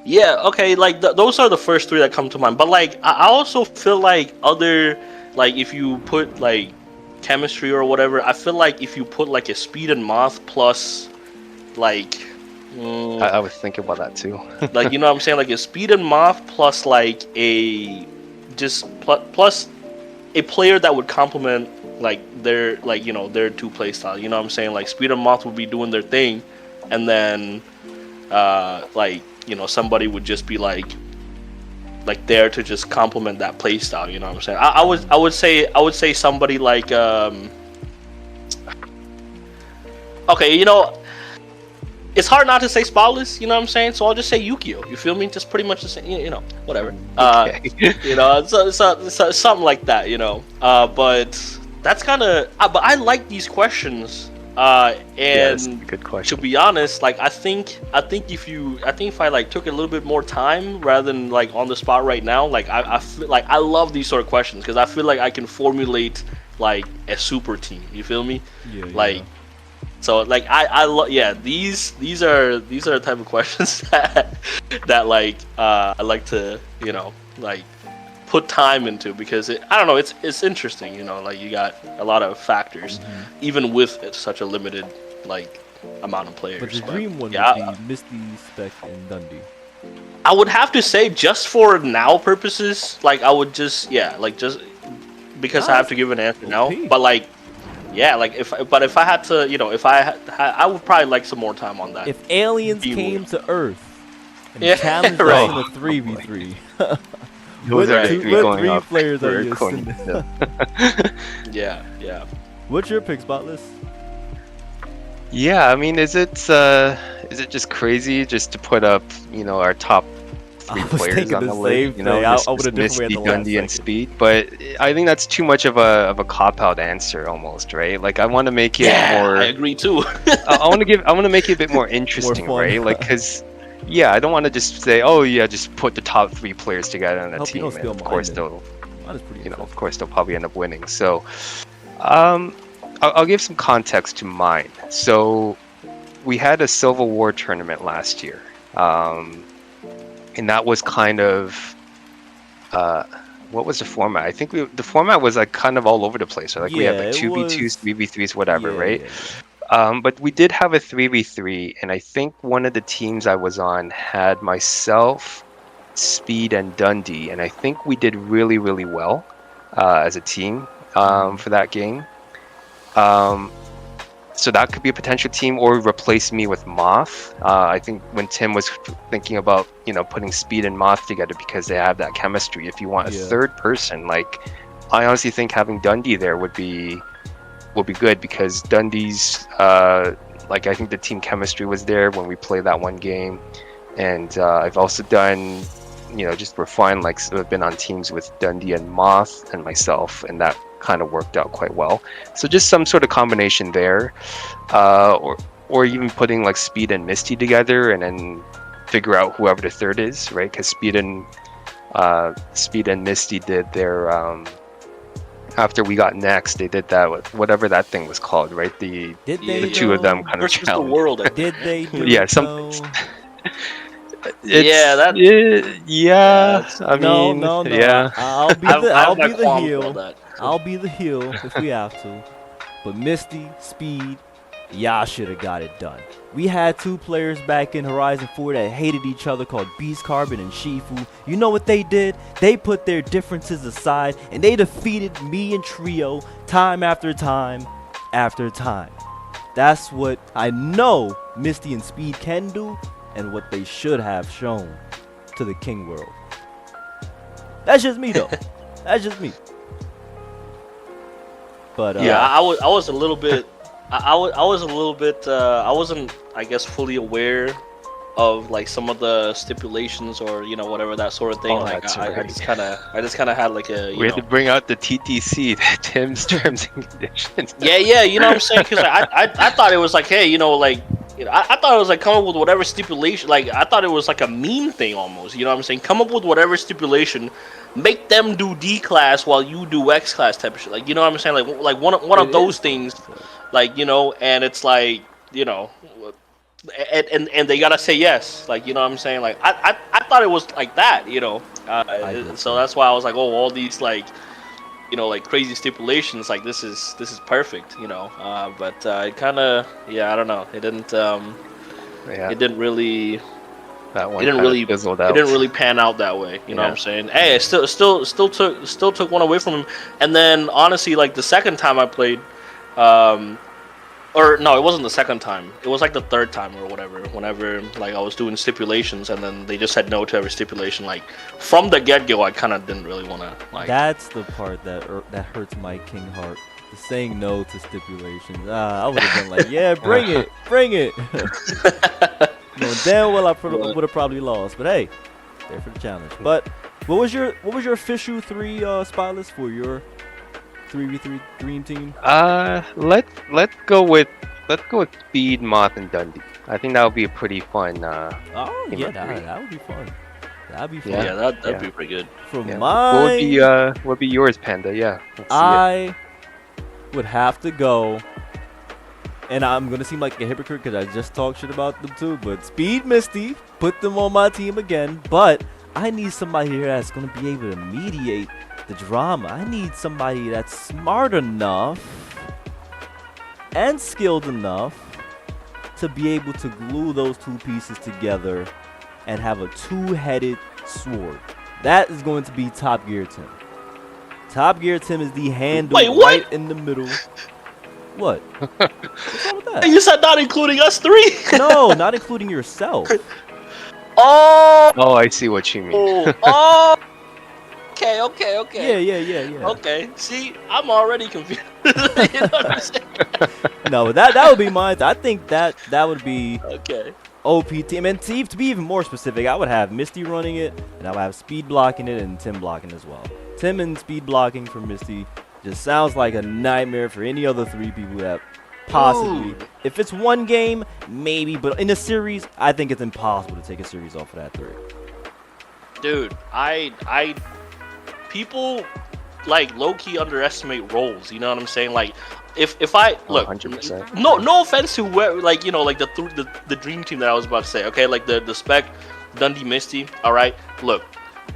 Yeah, okay, like those are the first three that come to mind. But like, I also feel like other, like if you put like chemistry or whatever, I feel like if you put like a speed and moth plus like, mm, I was thinking about that too. like, you know what I'm saying, like a speed and moth plus like a just plus a player that would complement like their, like, you know, their two play style. You know what I'm saying? Like speed and moth would be doing their thing, and then like, you know, somebody would just be like there to just complement that play style. You know what I'm saying? I would say somebody like okay, you know, it's hard not to say Spotless. You know what I'm saying? So I'll just say Yukio. You feel me? Just pretty much the same. You know, whatever. Okay. You know, so something like that. You know, but that's kind of. But I like these questions. Yeah, that's a And good to question. be honest, like I think if I like took a little bit more time rather than like on the spot right now, like I feel like I love these sort of questions because I feel like I can formulate like a super team. You feel me? Yeah, Like, yeah. so like I love, yeah, these are the type of questions that like I like to, you know, like put time into because I don't know, it's interesting, you know, like you got a lot of factors Hmm. even with such a limited like amount of But the players. But dream one would yeah, be Misty, Spec, and Dundee. I would have to say just for now purposes, like I would just, yeah, like just because Nah, I have that's to give an answer now. OP. But like, yeah, like if I had to, you know, if I would probably like some more time on that. If aliens Being real. came to Earth and Yeah, challenged us right, in a Oh, oh boy. 3v3, Those are the right, three right. what going three up. players are We're you going. sending? Yeah, yeah. What's your pick, Spotless? Yeah, I mean, is it just crazy just to put up, our top three I was players thinking on the the list? same thing. I would Just have different way at Misty, the last Dundee, and second. Speed. But I think that's too much of a cop out answer almost, right? Like I want to make it Yeah, I more. agree too. I want to make it a bit more More interesting, fun. right? Like, cause yeah, I don't want to just say, oh yeah, just put the top three players together on I a hope you don't team, and steal of mine course then. they'll, Mine is pretty of interesting. course they'll probably end up winning. So, um, I'll give some context to mine. So we had a Civil War tournament last year, and that was kind of uh, what was the format? I think the format was like kind of all over the place. So like we had Yeah, like it 2v2s, was. 3v3s, whatever, Yeah, right? yeah, yeah. But we did have a 3v3, and I think one of the teams I was on had myself, Speed, and Dundee, and I think we did really, really well as a team Hmm. for that game. Um, so that could be a potential team, or replace me with Moth. I think when Tim was thinking about putting Speed and Moth together because they have that chemistry. If you want a Yeah. third person, like I honestly think having Dundee there would be good because Dundee's like I think the team chemistry was there when we played that one game, and I've also done just refined, like, so I've been on teams with Dundee and Moth and myself, and that kind of worked out quite well. So just some sort of combination there, or even putting like Speed and Misty together and then figure out whoever the third is, right? Because Speed and Misty did their after we got next, they did that with whatever that thing was called, right? The Did Yeah, they two of them though? kind of versus the challenge. world, I think. Did they do Yeah, it though? Yeah, It's that. yeah. It's, I No, mean, no, no. yeah. I I'll have my be the qualms about heel. that. I'll be the heel if we have to. But Misty, Speed, y'all should have got it done. We had two players back in Horizon 4 that hated each other called Beast Carbon and Shifu. You know what they did? They put their differences aside and they defeated me and Trio time after time after time. That's what I know Misty and Speed can do and what they should have shown to the King World. That's just me though. That's just me. But Yeah, I was a little bit. I was a little bit. I wasn't, I guess, fully aware of like some of the stipulations or whatever that sort of thing. Oh, Like that's I right. just kind of had like a We had to bring out the TTC, Tim's terms and conditions. yeah, you know what I'm saying? Because I thought it was like, hey, I thought it was like come up with whatever stipulation. Like I thought it was like a meme thing almost. You know what I'm saying? Come up with whatever stipulation, make them do D class while you do X class type of shit. Like you know what I'm saying? Like one of those things. Like and it's like and they gotta say yes. Like you know what I'm saying? Like I thought it was like that. So that's why I was like, oh, all these like like crazy stipulations, like this is perfect, but it kind of, I don't know, it didn't Yeah, it didn't really that one it didn't kinda really fizzled it out. didn't really pan out that way, you know what I'm saying? Hey, it still took one away from him. And then honestly, like the second time I played, or no, it wasn't the second time, it was like the third time or whatever, whenever like I was doing stipulations and then they just said no to every stipulation. Like from the get-go, I kind of didn't really want to like. That's the part that hurts my king heart. The saying no to stipulations. I would have been like, yeah, bring it, bring it. No, damn well I would have probably lost. But hey, there for the challenge. But what was your official 3 spot list for your 3v3 dream team? Let's go with Speed, Moth, and Dundee. I think that would be a pretty fun. Oh team yeah, of three. that would be fun. That'd be fun. Yeah, that'd be pretty good. For Yeah. mine, What would be yours, Panda? Yeah. Let's see it. I would have to go, and I'm gonna seem like a hypocrite because I just talked shit about them too. But Speed, Misty, put them on my team again. But I need somebody here that's gonna be able to mediate the drama. I need somebody that's smart enough and skilled enough to be able to glue those two pieces together and have a two-headed sword. That is going to be Top Gear Tim. Top Gear Tim is the handle Wait, what? right in the middle. What? What's wrong with that? You said not including us three. No, not including yourself. Oh. Oh, I see what you mean. Oh. Okay. Yeah. Okay. See, I'm already confused. You know what I'm saying? No, that would be mine. I think that would be Okay. OP team. And to be even more specific, I would have Misty running it, and I would have Speed blocking it, and Tim blocking as well. Tim and Speed blocking for Misty just sounds like a nightmare for any other 3 people that possibly. If it's one game, maybe, but in a series, I think it's impossible to take a series off of that 3. Dude, people like low-key underestimate roles, you know what I'm saying? Like if I look, 100%. no offense to where, like like the dream team that I was about to say, okay, like the Spec, Dundee, Misty, all right. Look,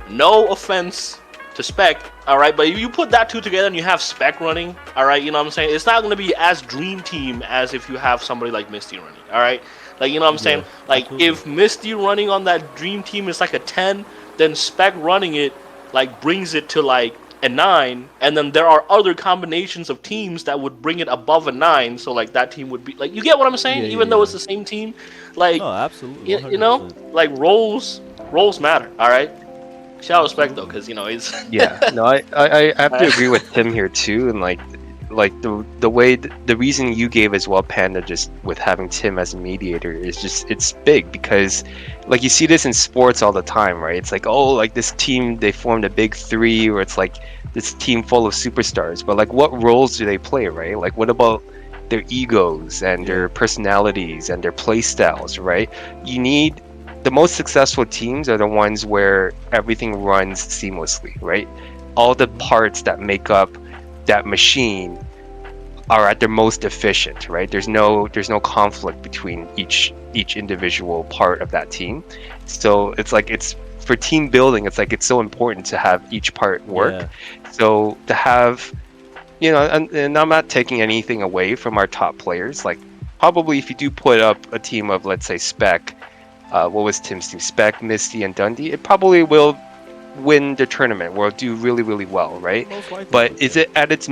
no offense to Spec, all right, but if you put that two together and you have Spec running, all right, you know what I'm saying? It's not gonna be as dream team as if you have somebody like Misty running, all right. Like you know what I'm saying? Like absolutely. if Misty running on that dream team is like a 10, then Spec running it like brings it to like a 9, and then there are other combinations of teams that would bring it above a 9, so like that team would be like, you get what I'm saying? Even though it's the same team, like Oh, absolutely. you know, 100%. like roles matter. All right, shout out Spec though, because he's Yeah, no, I have to agree with Tim here too, and like the way the reason you gave as well, Panda, just with having Tim as a mediator is just, it's big because like you see this in sports all the time, right? It's like, oh, like this team, they formed a big 3, or it's like this team full of superstars, but like what roles do they play, right? Like what about their egos and their personalities and their play styles, right? You need, the most successful teams are the ones where everything runs seamlessly, right? All the parts that make up that machine are at their most efficient, right? There's no conflict between each each individual part of that team. So it's like it's for team building. It's like it's so important to have each part work. Yeah. So to have, and I'm not taking anything away from our top players. Like probably if you do put up a team of, let's say, Spec, what was Tim's team? Spec, Misty, and Dundee. It probably will win the tournament. Will do really, really well, right? Most likely. But is it at its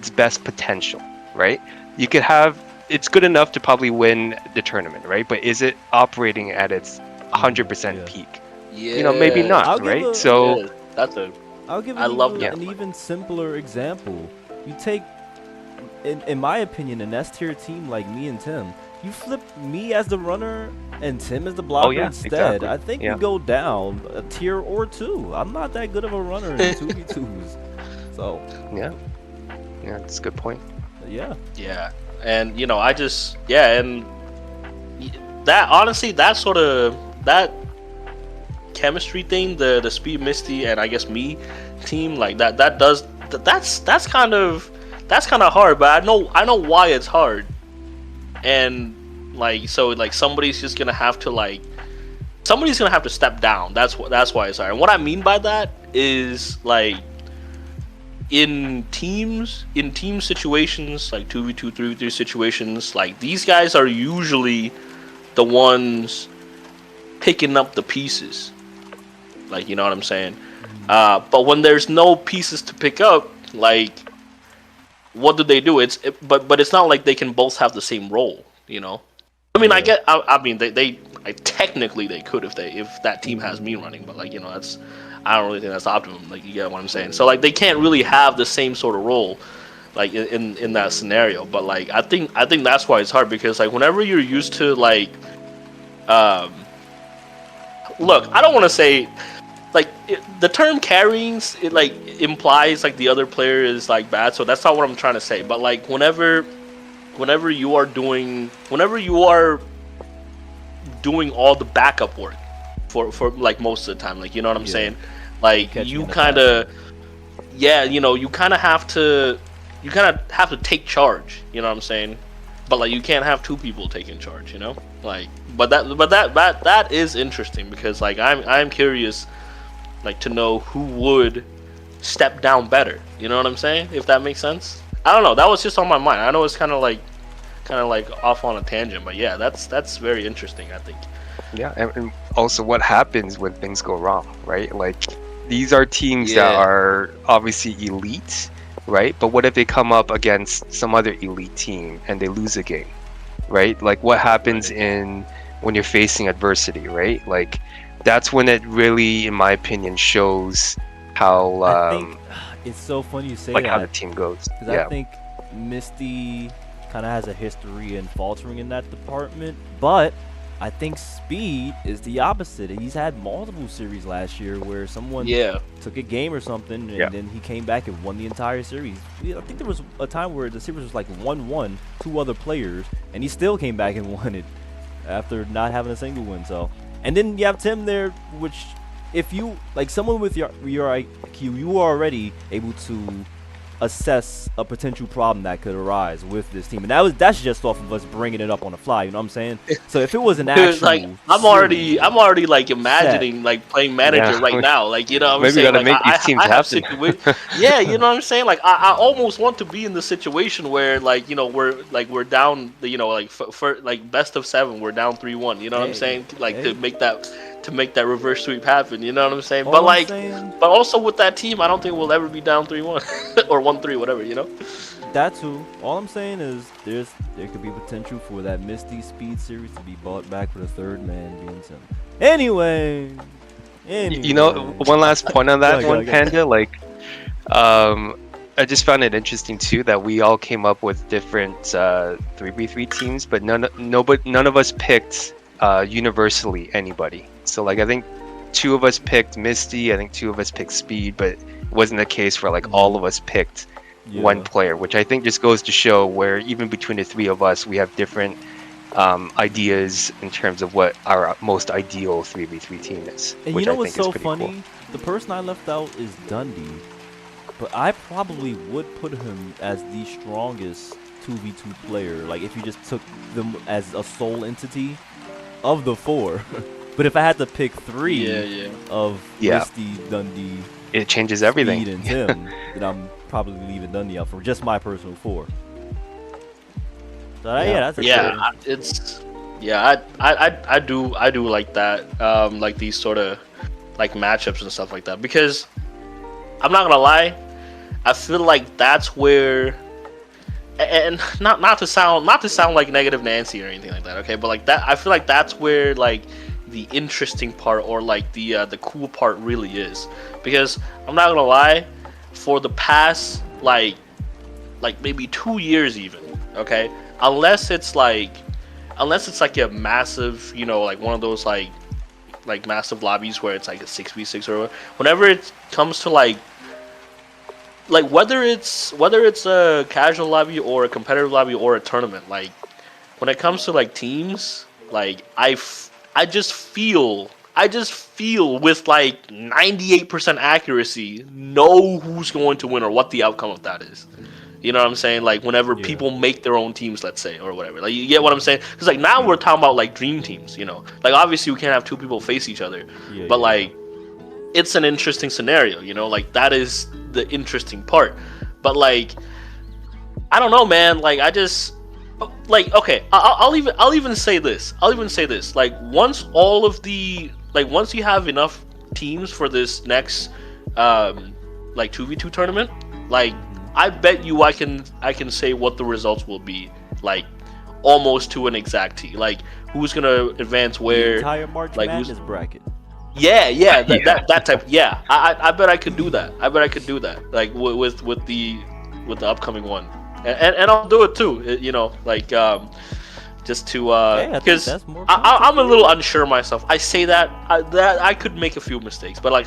best potential, right? You could have, it's good enough to probably win the tournament, right? But is it operating at its 100% Yeah. peak? Yeah. Maybe not, I'll give right? a- So Yeah, that's a. I'll give I love an, that. an even simpler example. You take, in my opinion, an S tier team like me and Tim. You flip me as the runner and Tim as the blocker yeah, instead. exactly. I think Yeah. we go down a tier or two. I'm not that good of a runner in 2v2s. So, yeah, that's a good point. yeah. Yeah, and I just and that honestly, that sort of that chemistry thing, the Speed Misty and I guess me team, like that's kind of hard, but I know why it's hard, and like somebody's gonna have to step down. That's why it's hard. And what I mean by that is like in team situations, like 2v2, 3v3 situations, like these guys are usually the ones picking up the pieces, like, you know what I'm saying? But when there's no pieces to pick up, like, what do they do? But it's not like they can both have the same role, I mean, Yeah. I mean, they technically they could if that team has me running, but like, that's, I don't really think that's optimum. Like, you get what I'm saying? So like, they can't really have the same sort of role, like in that scenario. But like, I think that's why it's hard, because like whenever you're used to like, look, I don't want to say like the term carrying, it like implies like the other player is like bad. So that's not what I'm trying to say. But like whenever you are doing all the backup work for like most of the time, like, you know what I'm saying, like you kind of you kind of have to take charge, you know what I'm saying, but like you can't have two people taking charge, like, but that is interesting, because like I'm curious, like, to know who would step down better, you know what I'm saying, if that makes sense. I don't know, that was just on my mind. I know it's kind of like off on a tangent, but yeah, that's very interesting, I think. Yeah, and also what happens when things go wrong, right? Like, these are teams that are obviously elite, right? But what if they come up against some other elite team and they lose a game, right? Like, what happens when you're facing adversity, right? Like, that's when it really, in my opinion, shows how I think it's so funny you say like that, how the team goes. because Yeah. I think Misty kind of has a history in faltering in that department, but I think Speed is the opposite. He's had multiple series last year where someone took a game or something, and then he came back and won the entire series. I think there was a time where the series was like 1-1, two other players, and he still came back and won it after not having a single win. So, and then you have Tim there, which, if you like someone with your IQ, you are already able to assess a potential problem that could arise with this team, and that's just off of us bringing it up on the fly. You know what I'm saying? So if it was an actual, like, I'm already like imagining like playing manager right now, like, you know what I'm Maybe saying? gotta Like, make these teams happen. Yeah, you know what I'm saying? Like, I almost want to be in the situation where, like, we're down, like for like best of 7, we're down 3-1. You know what I'm saying? Like, to make that reverse sweep happen. You know what I'm saying? But like, but also with that team, I don't think we'll ever be down 3-1 or 1-3, whatever. That too. All I'm saying is there could be potential for that Misty Speed series to be brought back for the third man being Tim. Anyway. One last point on that Go. Panda. Like, I just found it interesting too that we all came up with different 3v3 teams, but none of us picked universally anybody. So like, I think 2 of us picked Misty, I think 2 of us picked Speed, but it wasn't the case where like all of us picked one player, which I think just goes to show where even between the 3 of us, we have different ideas in terms of what our most ideal 3v3 team is. And which you know I what's think so is pretty funny? cool. The person I left out is Dundee, but I probably would put him as the strongest 2v2 player. Like if you just took them as a sole entity of the 4. But if I had to pick 3 of Yeah. Misty, Dundee, It changes everything. Speed, and Tim, then I'm probably leaving Dundee out for just my personal 4. So that's I do like that. Like these sort of like matchups and stuff like that, because I'm not gonna lie, I feel like that's where, and not to sound like negative Nancy or anything like that, okay, but like that, I feel like that's where like the interesting part, or like the cool part really is, because I'm not gonna lie, for the past like maybe 2 years even, okay, unless it's like a massive, like one of those like massive lobbies where it's like a 6v6 or whenever it comes to like whether it's a casual lobby or a competitive lobby or a tournament, like when it comes to like teams, like I just feel with like 98% accuracy know who's going to win or what the outcome of that is. You know what I'm saying? Like whenever people make their own teams, let's say, or whatever. Like you get what I'm saying? Because like now we're talking about like dream teams. Like obviously we can't have 2 people face each other, but like it's an interesting scenario. Like that is the interesting part. But like I don't know, man. Like I just like okay. I'll even say this. Like once once you have enough teams for this next like 2v2 tournament, like I bet you I can say what the results will be, like almost to an exact T. Like who's gonna advance where? The entire March Madness bracket. Yeah, that type. Yeah, I bet I could do that. Like with the upcoming one, and I'll do it too. Like just to because I'm a little unsure myself. I say that I could make a few mistakes, but like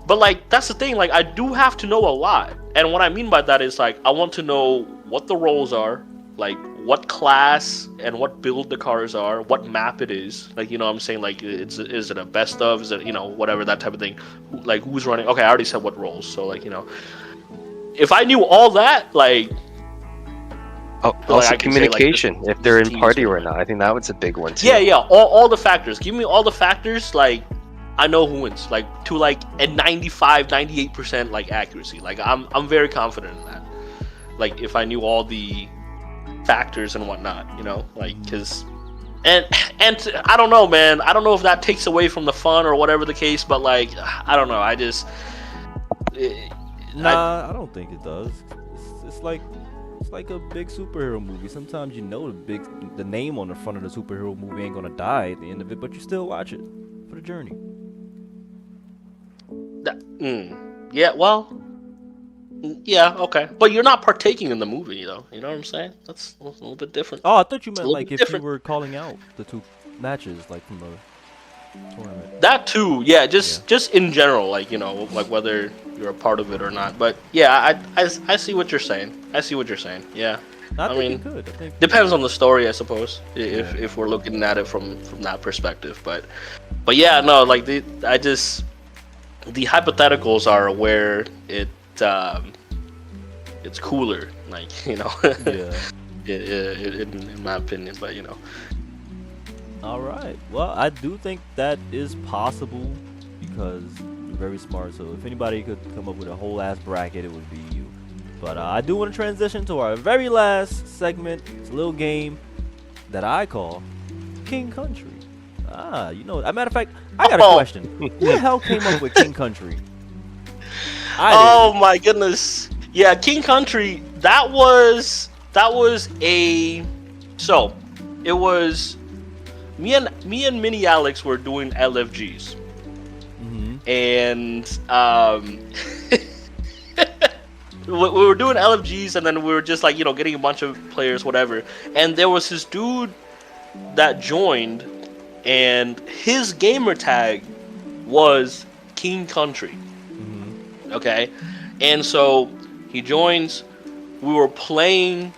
but like that's the thing. Like I do have to know a lot, and what I mean by that is like I want to know what the roles are, like what class and what build the cars are, what map it is. Like what I'm saying, like is it a best of? Is it whatever, that type of thing. Like who's running? Okay, I already said what roles. So like if I knew all that, like. Also communication, say, like, if they're in party or not. I think that was a big one too. Yeah. All the factors. Give me all the factors. Like I know who wins. Like to like a 98% like accuracy. Like I'm very confident in that. Like if I knew all the factors and whatnot, like because and I don't know, man. I don't know if that takes away from the fun or whatever the case, but like I don't know. I just I don't think it does. It's like a big superhero movie. Sometimes the name on the front of the superhero movie ain't gonna die at the end of it, but you still watch it for the journey. Yeah, well, yeah, okay, but you're not partaking in the movie, though. You know what I'm saying? That's a little bit different. Oh, I thought you meant like if you were calling out the 2 matches, like from the tournament. That too, yeah. Just in general, like like whether you're a part of it or not. But yeah, I see what you're saying. Yeah. I mean, depends on the story, I suppose. If we're looking at it from that perspective, but yeah, no, like the hypotheticals are where it's cooler, like Yeah. in my opinion, but All right. Well, I do think that is possible because you're very smart. So if anybody could come up with a whole ass bracket, it would be you. But I do want to transition to our very last segment. It's a little game that I call King Country. As a matter of fact, I got a question. Who the hell came up with King Country? Oh my goodness. Yeah, King Country, that was it was me and Mini Alex were doing LFGs. And we were doing LFGs, and then we were just like getting a bunch of players, whatever, and there was this dude that joined, and his gamer tag was King Country. Okay, and so he joins, we were playing,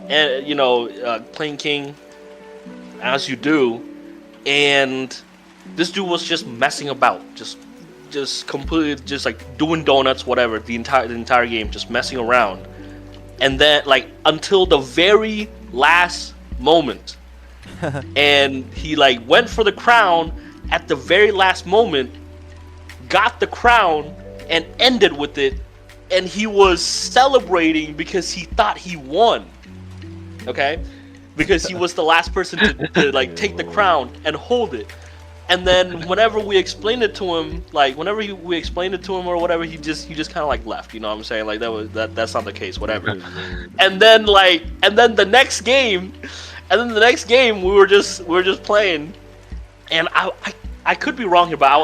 and playing King as you do, and this dude was just messing about, just completely just like doing donuts, whatever, the entire game, just messing around. and then like until the very last moment, and he like went for the crown at the very last moment, got the crown, and ended with it, and he was celebrating because he thought he won. Okay, because he was the last person to like take the crown and hold it. And then whenever we explained it to him, like we explained it to him or whatever, he just kind of like left. You know what I'm saying? Like that's not the case. Whatever. And then the next game, we were just playing, and I could be wrong here, but I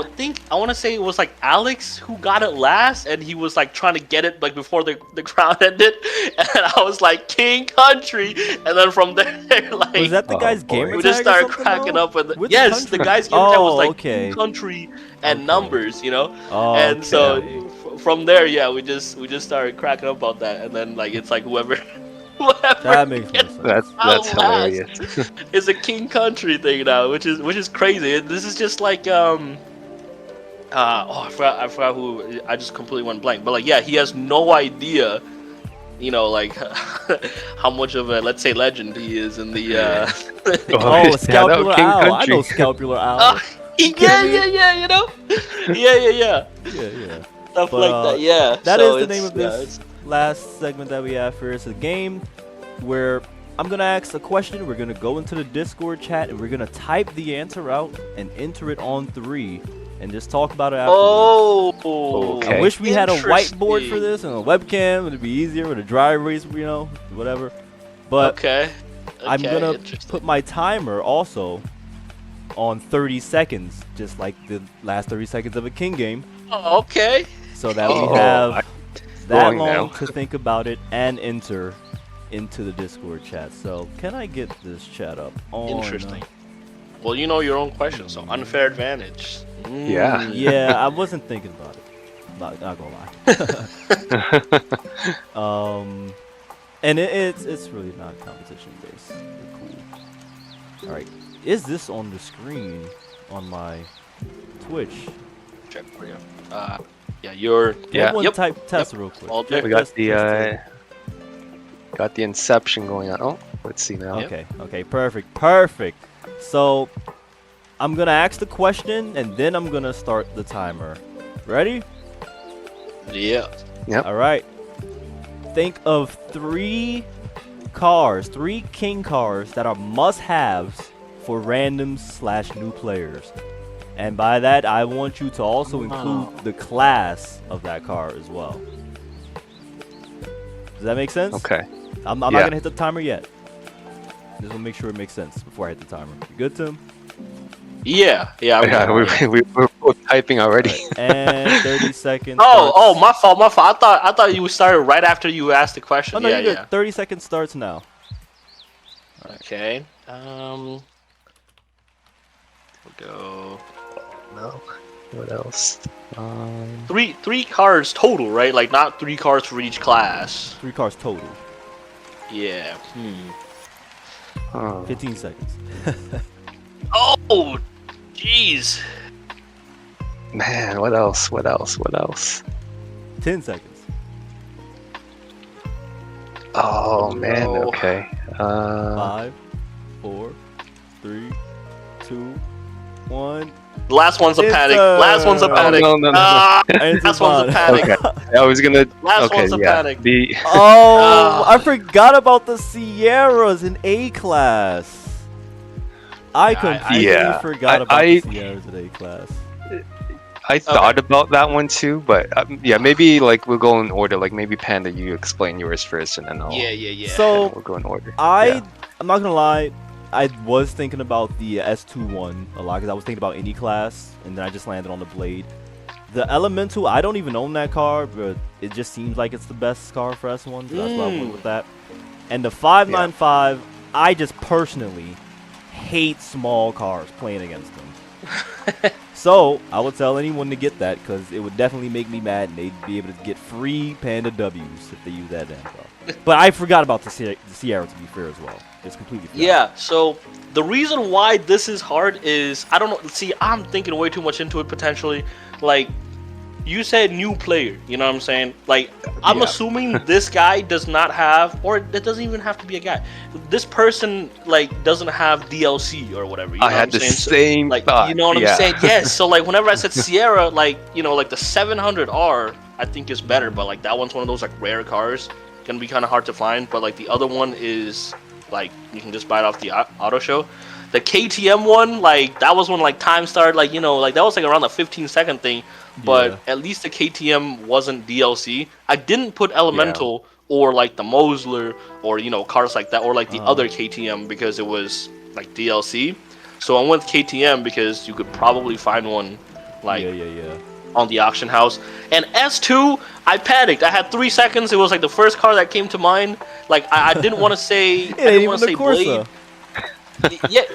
want to say it was like Alex who got it last, and he was like trying to get it like before the crown ended, and I was like King Country, and then from there like Was that the guy's gamer we tag just or started something, cracking though? up with Which yes, country? the guy's gamer tag was like okay. King Country and Okay. numbers, you know, Oh, and so okay. from there, yeah, we just started cracking up about that, and then like it's like whoever. That makes more sense. That's hilarious. It's a King Country thing now, which is crazy. This is just like I forgot who. I just completely went blank. But like, yeah, he has no idea, you know, like how much of a, let's say, legend he is in the. Oh, Scapular King Owl. I Country. know Scapular Owl. yeah, you know, yeah, Yeah. stuff But, like that. Yeah, That so is the name it's- of this last segment that we have for. It's a game where I'm gonna ask a question. We're gonna go into the Discord chat and we're gonna type the answer out and enter it on 3 and just talk about it afterwards. Oh, Okay. I wish we had a whiteboard for interesting. this and a webcam. It'd be easier with a dry erase, you know, whatever. But Okay. I'm gonna interesting. put my timer also on 30 seconds, just like the last 30 seconds of a King game, Oh, okay. so that Oh, we have I'm that going long now. to think about it and enter into the Discord chat. So can I get this chat up? Interesting. Well, you know your own question, so unfair advantage. Yeah. Yeah, I wasn't thinking about it. Not gonna lie. And it's really not competition based. Cool. All right, is this on the screen on my Twitch? Check for you. Yeah, you're. Yeah. Everyone Yep. type test real quick. All Just- good. We got just- the just got the inception going on. Oh, let's see now. Okay, perfect. So I'm gonna ask the question and then I'm gonna start the timer. Ready? Yeah. Yep. All right. Think of 3 King cars that are must-haves for randoms/new players. And by that, I want you to also include the class of that car as well. Does that make sense? Okay. I'm not Yeah. gonna hit the timer yet. Just wanna make sure it makes sense before I hit the timer. You good, Tim? Yeah. Yeah, we're both typing already. And 30 seconds. Oh, starts- my fault. I thought you started right after you asked the question. Oh no, yeah, you're good. yeah. 30 seconds starts now. Okay. We'll go. No. What else? Three cars total, right? Like not 3 cars for each class. 3 cars total. Yeah. 15 seconds. Oh, jeez. Man, what else? What else? What else? 10 seconds. Oh man. no. Okay. 5, 4, 3, 2, 1. Last one's a It's, panic. Last one's a oh, panic. no, no, no, no. Ah, It's last one's a fine. panic. Okay. I was gonna. Last okay. one's a Yeah. panic. The Oh, I forgot about the Sierras in A class. I completely Yeah, forgot about I- the Sierras in A class. I thought about that one too, but yeah, maybe like we'll go in order. Like maybe Panda, you explain yours first, and then I'll. Yeah. So we'll go in order. I'm not gonna lie, I was thinking about the S21 a lot because I was thinking about any class, and then I just landed on the Blade. The Elemental, I don't even own that car, but it just seems like it's the best car for S1, so that's why I went with that. And the 595, I just personally hate small cars playing against them. So I would tell anyone to get that because it would definitely make me mad, and they'd be able to get free Panda W's if they use that damn car. But I forgot about the Sierra, to be fair, as well. It's completely forgot. Yeah, so the reason why this is hard is I don't know. See, I'm thinking way too much into it potentially. Like, you said new player. You know what I'm saying? Like, I'm Yeah. assuming this guy does not have, or it doesn't even have to be a guy. This person like doesn't have DLC or whatever. You know I had what the I'm saying? So, same like, thought. you know what I'm yeah. saying? Yes. So like, whenever I said Sierra, like, you know, like the 700R, I think is better, but like that one's one of those like rare cars. Gonna be kind of hard to find, but like the other one is like you can just buy it off the auto show. The KTM one, like that was when like time started, like, you know, like that was like around the 15-second thing. But Yeah. at least the KTM wasn't DLC. I didn't put Yeah. Elemental or like the Mosler or, you know, cars like that, or like the Uh-huh. other KTM because it was like DLC. So I went with KTM because you could probably find one like Yeah. on the auction house. And S2, I panicked. I had 3 seconds. It was like the first car that came to mind. Like I didn't want to say, It I ain't didn't even want the to say Corsa. Blade.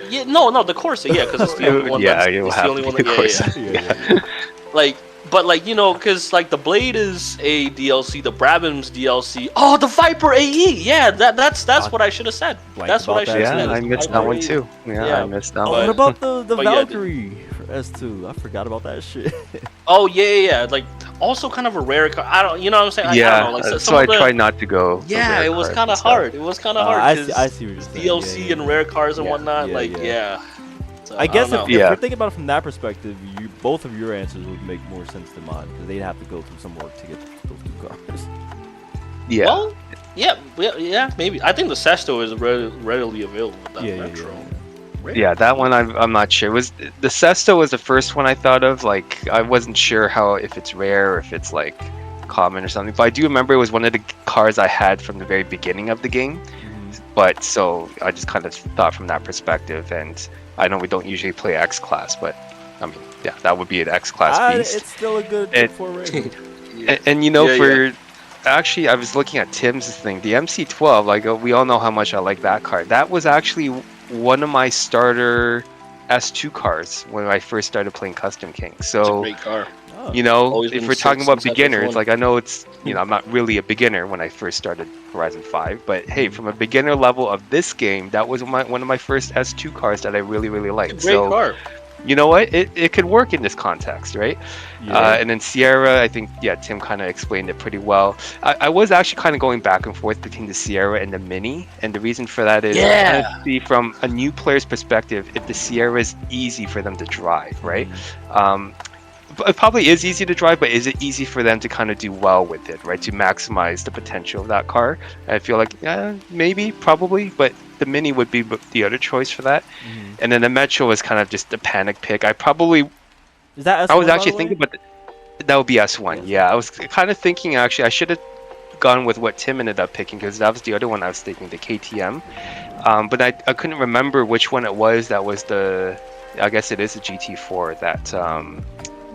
Yeah, no, the Corsa, yeah, because it's the only one. Yeah, That's, it will it's the have only to one. be the That, Corsa. Yeah. like, but like, you know, because like the Blade is a DLC, the Brabham's DLC. Oh, the Viper AE. Yeah, that's what I should have said. Blanked That's what I about that should have Yeah, said. I is the missed that Viper one AE. too. Yeah, Yeah. I missed that Oh, one. what about the but yeah, Valkyrie for S2? I forgot about that shit. Oh yeah. Like also kind of a rare car. I don't, you know what I'm saying? I Yeah, don't know. Like so some I of the, try not to go. for yeah, rare it was cards kind and of stuff. hard. It was kind of hard I because see what you're saying. DLC Yeah. and rare cars and Yeah. whatnot. Yeah, Like yeah. So, I guess don't if know. you're thinking about it from that perspective, both of your answers would make more sense than mine because they'd have to go through some work to get those two cars. Yeah. Well, yeah, maybe. I think the Sesto is readily available with that Metro. Yeah, that one I'm not sure. Was the Sesto was the first one I thought of. Like I wasn't sure if it's rare or if it's like common or something. But I do remember it was one of the cars I had from the very beginning of the game. But so I just kind of thought from that perspective. And I know we don't usually play X class, but I mean, yeah, that would be an X class beast. It's still a good It- for rating. And you know, Yeah, actually, I was looking at Tim's thing. The MC12, like we all know how much I like that car. That was actually one of my starter S2 cars when I first started playing Custom King. It's a So great car. Oh. you know, Always if been we're talking about since I've beginners, F1. like I know it's I'm not really a beginner when I first started Horizon 5, but hey, from a beginner level of this game, that was one of my first S2 cars that I really liked. It's a great car. You know what? It could work in this context, right? Yeah. And then Sierra, I think, yeah, Tim kind of explained it pretty well. I was actually kind of going back and forth between the Sierra and the Mini, and the reason for that is, Yeah. I kind of see from a new player's perspective, if the Sierra is easy for them to drive, right? But it probably is easy to drive, but is it easy for them to kind of do well with it, right? To maximize the potential of that car? I feel like, maybe, probably, but the Mini would be the other choice for that. And then the Metro was kind of just a panic pick. Is that S1, I was by actually the way? thinking, but that would be S1. Yeah, I was kind of thinking actually I should have gone with what Tim ended up picking because that was the other one I was thinking, the KTM. But I couldn't remember which one it was. That was I guess it is the GT4 that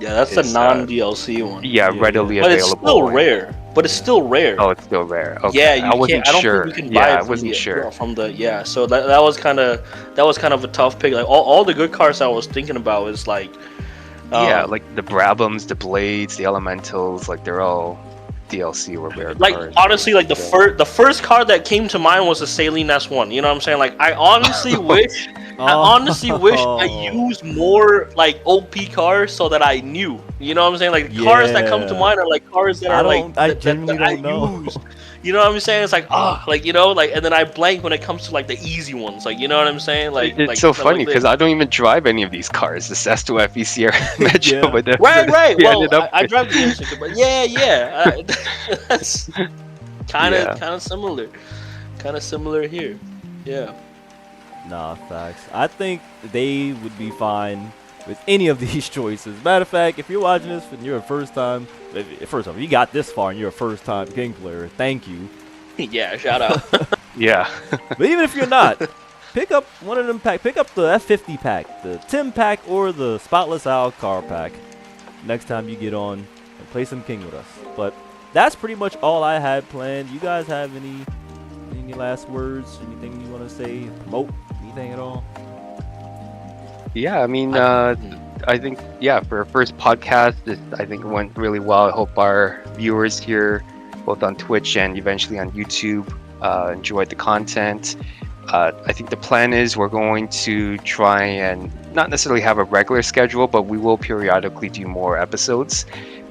Yeah, that's the is, non-DLC one. Yeah, readily But it's available. still rare. But it's still rare. Oh, it's still rare. Okay. Yeah, you I wasn't can't. I don't sure. think you can buy Yeah, it I from wasn't sure. from the. Yeah, so that was kind of a tough pick. Like all the good cars I was thinking about is like. Yeah, like the Brabhams, the Blades, the Elementals, like they're all DLC or rare Like cars. honestly, like the first car that came to mind was the Saline S1. You know what I'm saying? Like I honestly wish. I honestly wish I used more like OP cars so that I knew. You know what I'm saying? Like the cars that come to Yeah. mind are like cars that I are don't- like I that genuinely I don't know. use. You know what I'm saying? It's like like you know, like and then I blank when it comes to like the easy ones. Like you know what I'm saying? Like It's like, so stuff funny like because this. I don't even drive any of these cars. The Sesto FE Sierra Metro, Yeah. but the, Right. we Well, ended up I with- drive the Instagram, but yeah. That's kind Yeah. of similar. Kind of similar here. Yeah. Nah, facts. I think they would be fine with any of these choices. Matter of fact, if you're watching this and you're a first time, if you got this far and you're a first time King player, thank you. Yeah. Shout out. yeah. But even if you're not, pick up one of them pick up the F50 pack, the Tim pack, or the Spotless Owl car pack next time you get on and play some King with us. But that's pretty much all I had planned. You guys have any last words? Anything you want to say? Promote anything at all? Yeah, I mean, I think, for our first podcast, I think it went really well. I hope our viewers here, both on Twitch and eventually on YouTube, enjoyed the content. I think the plan is we're going to try and not necessarily have a regular schedule, but we will periodically do more episodes.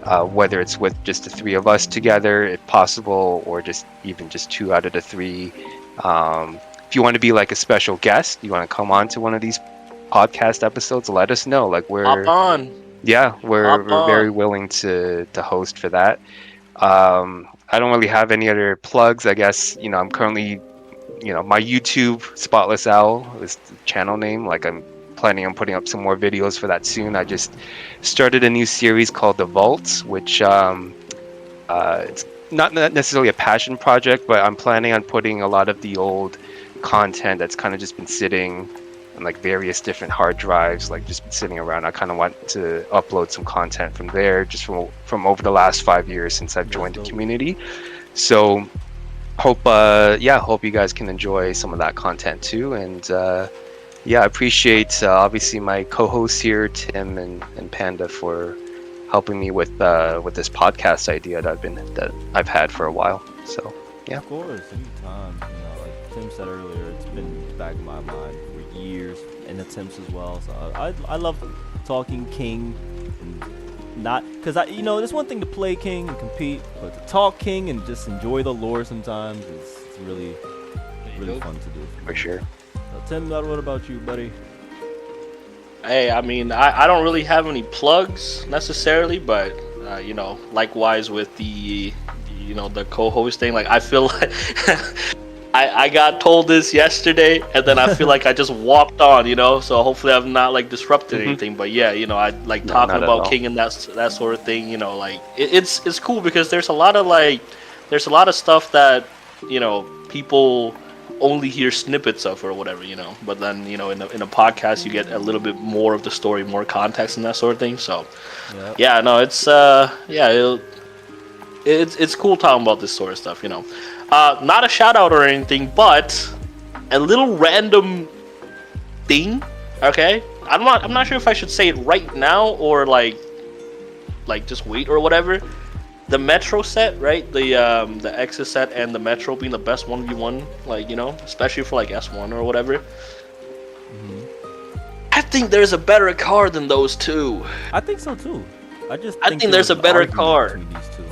whether it's with just the three of us together, if possible, or just even just two out of the three. If you want to be like a special guest, you want to come on to one of these podcast episodes, let us know. Like Hop on. we're very willing to host for that. I don't really have any other plugs. I guess, I'm currently, my YouTube Spotless Owl is the channel name. Like, I'm planning on putting up some more videos for that soon. I just started a new series called The Vaults, which it's not necessarily a passion project, but I'm planning on putting a lot of the old content that's kind of just been sitting on like various different hard drives, like just been sitting around. I kind of want to upload some content from there, just from over the last 5 years since I've joined the community. So hope you guys can enjoy some of that content too. And I appreciate obviously my co-hosts here, Tim and Panda, for helping me with this podcast idea that I've had for a while. So yeah. Of course, anytime. Like Tim said earlier, it's been in the back of my mind for years, and attempts as well. So I love talking King, and not because there's one thing to play King and compete, but to talk King and just enjoy the lore sometimes it's really fun to do. For sure. So, Tim, what about you, buddy? Hey, I mean, I don't really have any plugs necessarily, but likewise with the the co-hosting, like I feel like I got told this yesterday, and then I feel like I just walked on, so hopefully I've not like disrupted anything. But yeah, I like talking about King and that sort of thing, like it's cool because there's a lot of stuff that people only hear snippets of or whatever, but then in a podcast you get a little bit more of the story, more context and that sort of thing. So yeah, no, it's it's cool talking about this sort of stuff. Not a shout out or anything, but a little random thing. Okay, I'm not sure if I should say it right now or like just wait or whatever. The METROCET, right? The EXOCET and the Metro being the best 1v1, especially for like S1 or whatever. Mm-hmm. I think there's a better card than those two. I think so too. I think there's a better card. These two.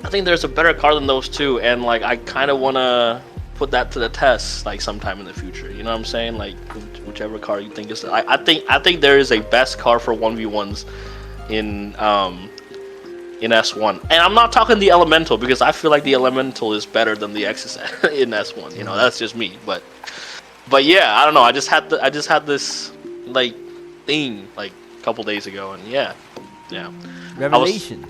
I think there's a better card than those two, and like I kind of want to put that to the test, like sometime in the future. You know what I'm saying? Like whichever card you think is, I think there is a best card for 1v1s in S1, and I'm not talking the Elemental because I feel like the Elemental is better than the EXOCET in S1. That's just me, but yeah, I don't know. I just had this like thing like a couple days ago, and yeah. Revelation.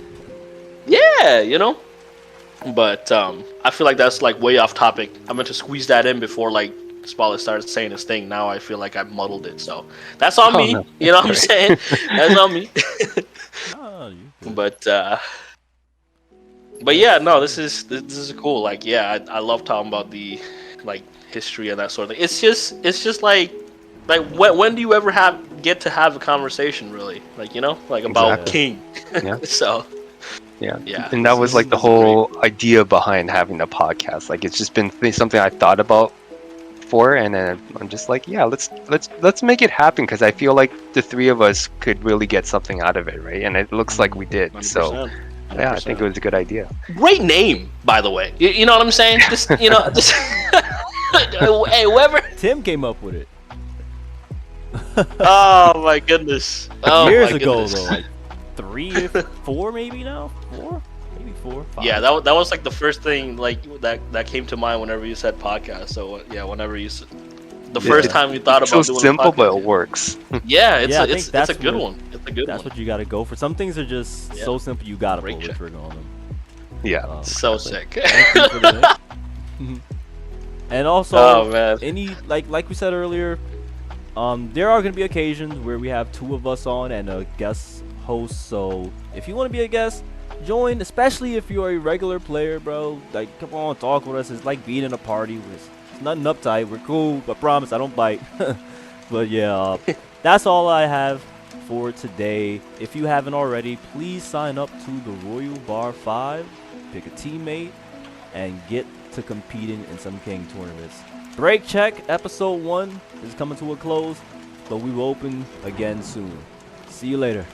But I feel like that's like way off topic. I meant to squeeze that in before like Spotlight started saying his thing. Now I feel like I muddled it, so that's on me. No. You know what I'm saying? That's on me. But yeah, no, this is cool. Like, yeah, I love talking about the like history and that sort of thing. It's just like when do you ever get to have a conversation really, about King? Yeah. So yeah, and that was like the whole idea behind having the podcast. Like, it's just been something I thought about for, and then I'm just like, yeah, let's make it happen, because I feel like the three of us could really get something out of it, right? And it looks like we did. 100%, so 100%. Yeah, I think it was a good idea. Great name, by the way. You know what I'm saying? Just hey, whoever Tim came up with it. Oh my goodness! Years ago, though, like 3 or 4 maybe now. 4, maybe 4. 5. Yeah, that was like the first thing like that came to mind whenever you said podcast. So yeah, whenever you the first time you thought about doing simple, a podcast, but it works. Yeah, it's a good one. It's a good one. That's what you got to go for. Some things are just so simple, you got to pull the trigger on them. Yeah, so sick. And also, any like we said earlier, there are going to be occasions where we have 2 of us on and a guest host. So if you want to be a guest, join. Especially if you're a regular player, bro. Like, come on, talk with us. It's like being in a party. It's nothing uptight. We're cool. I promise I don't bite. But yeah, that's all I have for today. If you haven't already, please sign up to the Royal Bar 5. Pick a teammate and get to competing in some King tournaments. Break check episode 1 is coming to a close, but we will open again soon. See you later.